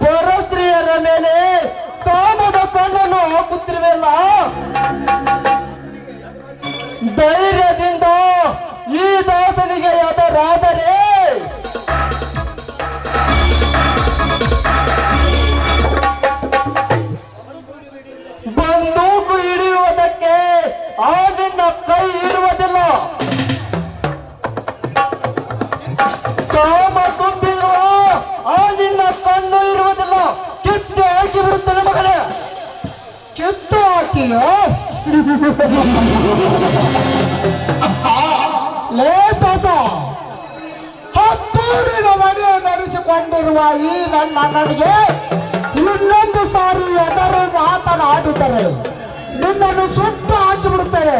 ಪರಸ್ತ್ರೀಯರ ಮೇಲೆ ಕಾಮದ ಕಣ್ಣನ್ನು ಹಾಕುತ್ತಿರುವೆಲ್ಲ. ಧೈರ್ಯದಿಂದ ಈ ದಾಸನಿಗೆ ಎದುರಾದರೆ ಬಂದೂಕು ಹಿಡಿಯುವುದಕ್ಕೆ ಆ ನಿನ್ನ ಕೈ ಇರುವುದಿಲ್ಲ. ಕಾಮ ತುಂಬಿರುವ ಆ ನಿನ್ನ ಕಣ್ಣು ಇರುವುದಿಲ್ಲ. ಕಿತ್ತು ಹಾಕಿ ಬಿಡುತ್ತಾನೆ ಮಗನೇ. ಕಿತ್ತು ಹಾಕಿಯ ಲೇಪಾಸ ಹತ್ತೂರಿನ ಮನೆ ನಡೆಸಿಕೊಂಡಿರುವ ಈ ನನ್ನ ನನಗೆ ಇನ್ನೊಂದು ಸಾರಿ ಎದರು ಮಾತನಾಡುತ್ತಾರೆ, ನಿನ್ನನ್ನು ಸುಟ್ಟು ಹಾಕಿಬಿಡುತ್ತಾರೆ.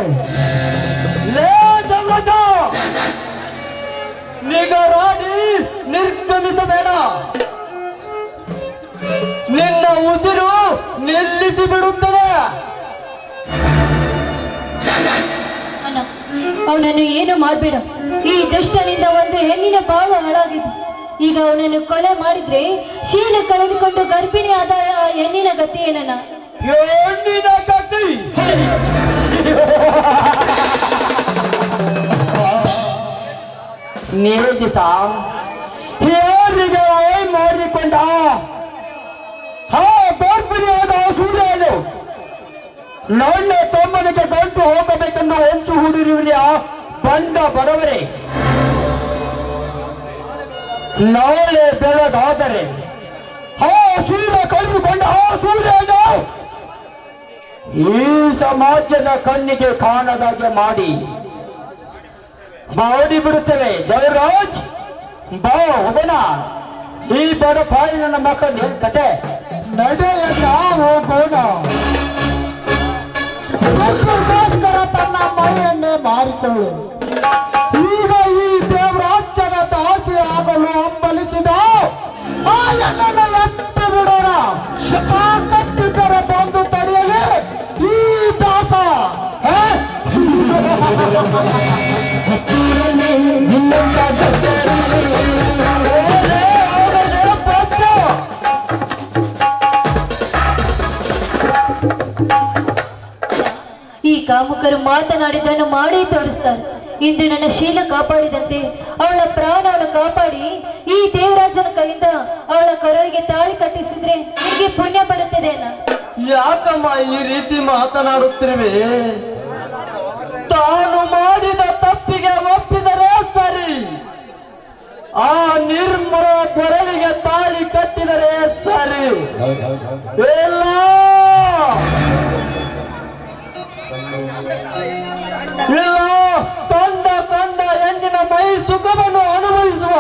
ಲೇ ಜಂಗಜ, ನಿಗರಾಡಿ ನಿರ್ಗಮಿಸಬೇಡ. ನಿನ್ನ ಉಸಿರು ನಿಲ್ಲಿಸಿ ಬಿಡುತ್ತದೆ. ಅಣ್ಣ, ಅವನನ್ನು ಏನು ಮಾಡಬೇಡ. ಈ ದುಷ್ಟನಿಂದ ಒಂದು ಹೆಣ್ಣಿನ ಬಾಳ ಹಾಳಾಗಿದ್ದು. ಈಗ ಅವನನ್ನು ಕೊಲೆ ಮಾಡಿದ್ರೆ ಶೀಲ ಕಳೆದುಕೊಂಡು ಗರ್ಭಿಣಿ ಆದ ಆ ಹೆಣ್ಣಿನ ಗತಿ ಏನಣ್ಣ? ಹೆಣ್ಣಿನ ಗತಿ ನೇಗಿತ ಹೇರಿಗೆ ಮಾರಿಕೊಂಡ ಗರ್ಭಿಣಿಯಾದ ಸೂರ್ಯನು ನನ್ನ ತಮ್ಮನಿಗೆ ಗಂಟು ಹೋಗಬೇಕೆಂದು ಹೊಂಚು ಹೂಡಿರುವಿರಿಯ ಬಂಡ ಬಡವರೇ. ನಾಳೆ ಬೆಳಗಾದರೆ ಸೂರ್ಯ ಕಳೆದುಕೊಂಡ ಸೂರ್ಯನು ಈ ಸಮಾಜದ ಕಣ್ಣಿಗೆ ಕಾಣದಾಗೆ ಮಾಡಿ ಬಿಡುತ್ತೇವೆ. ದೇವರಾಜ್ ಬಾ ಹೋಗೋಣ. ಈ ಬಡ ಪಾಯಿ ನನ್ನ ಮಕ್ಕಳ ಏನ್ ಕತೆ ನಡೆಯಲ್ಲ, ಹೋಗೋಣ. ಮಕ್ಕಳಿಗೋಸ್ಕರ ತನ್ನ ಮೈಯನ್ನೇ ಮಾರಿಕೊಳ್ಳು. ಈಗ ಈ ದೇವರಾಜನ ದಾಸಿ ಆಗಲು ಹಂಬಲಿಸಿದ ಆ ಎಲ್ಲನ್ನು ಎತ್ತು ಬಿಡೋಣ. ಕಟ್ಟಿದ್ದರೆ ಬಂದು ತಡೆಯಲಿ ಈ ದಾಸ. ಈ ಕಾಮುಕರು ಮಾತನಾಡಿದ್ದನ್ನು ಮಾಡೇ ತೋರಿಸ್ತಾರೆ. ಇಂದು ನನ್ನ ಶೀಲ ಕಾಪಾಡಿದಂತೆ ಅವಳ ಪ್ರಾಣವನ್ನು ಕಾಪಾಡಿ ಈ ದೇವರಾಜನ ಕೈಯಿಂದ ಅವಳ ಕರಳಿಗೆ ತಾಳಿ ಕಟ್ಟಿಸಿದ್ರೆ ನಿಮಗೆ ಪುಣ್ಯ ಬರುತ್ತದೆ ಅಣ್ಣ. ಯಾಕಮ್ಮ ಈ ರೀತಿ ಮಾತನಾಡುತ್ತಿರುವೆ? ತಾನು ಮಾಡಿದ ತಪ್ಪಿಗೆ ಒಪ್ಪಿದರೆ ಸರಿ, ಆ ನಿರ್ಮಲ ಕೊರಳಿಗೆ ತಾಳಿ ಕಟ್ಟಿದರೆ ಸರಿ. ಇಲ್ಲ ಇಲ್ಲ, ಕಂಡ ಕಂಡ ಹೆಣ್ಣಿನ ಮೈ ಸುಖವನ್ನು ಅನುಭವಿಸುವ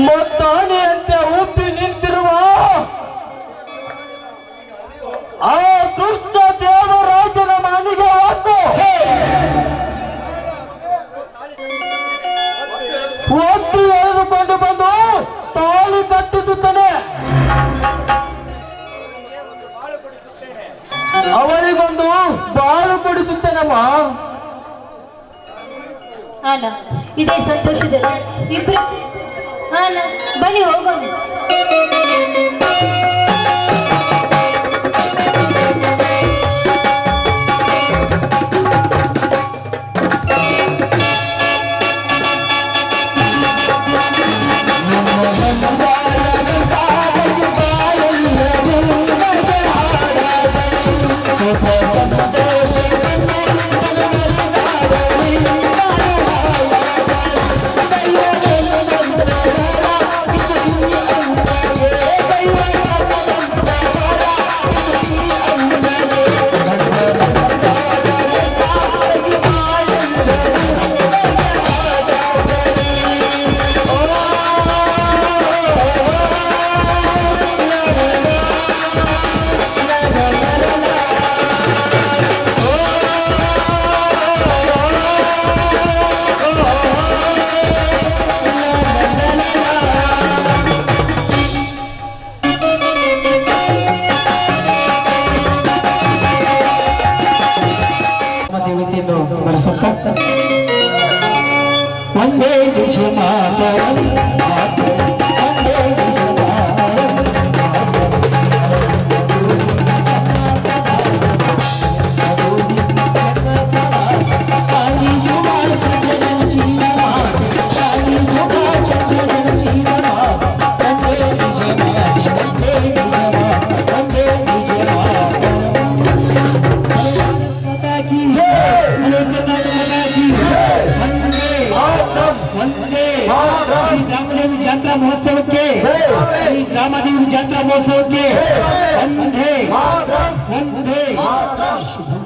ಮತ್ತಾಣಿಯಂತೆ ಉಪ್ಪಿ ನಿಂತಿರುವ ಆ ದುಷ್ಟ ದೇವರಾಜನ ಮನೆಗೆ ಹಾಕು. ಒತ್ತು ಎಳೆದುಕೊಂಡು ಬಂದು ತಾಳಿ ಕಟ್ಟಿಸುತ್ತಾನೆ. ಅವಳಿಗೊಂದು ಬಾಳು ಕೊಡಿಸುತ್ತೇನಮ್ಮ. ಅಣ್ಣ, ಇದೇ ಸಂತೋಷದಲ್ಲಿ ಇಬ್ರು ಅಣ್ಣ ಬನ್ನಿ ಹೋಗೋಣ. Hey, ಗ್ರಾಮದೇವಿ ಜಾತ್ರಾ ಮಹೋತ್ಸವಕ್ಕೆ ಈ ಗ್ರಾಮದೇವಿ ಜಾತ್ರಾ ಮಹೋತ್ಸವಕ್ಕೆ ಒಂದೇ ಒಂದೇ ಶುಭಂ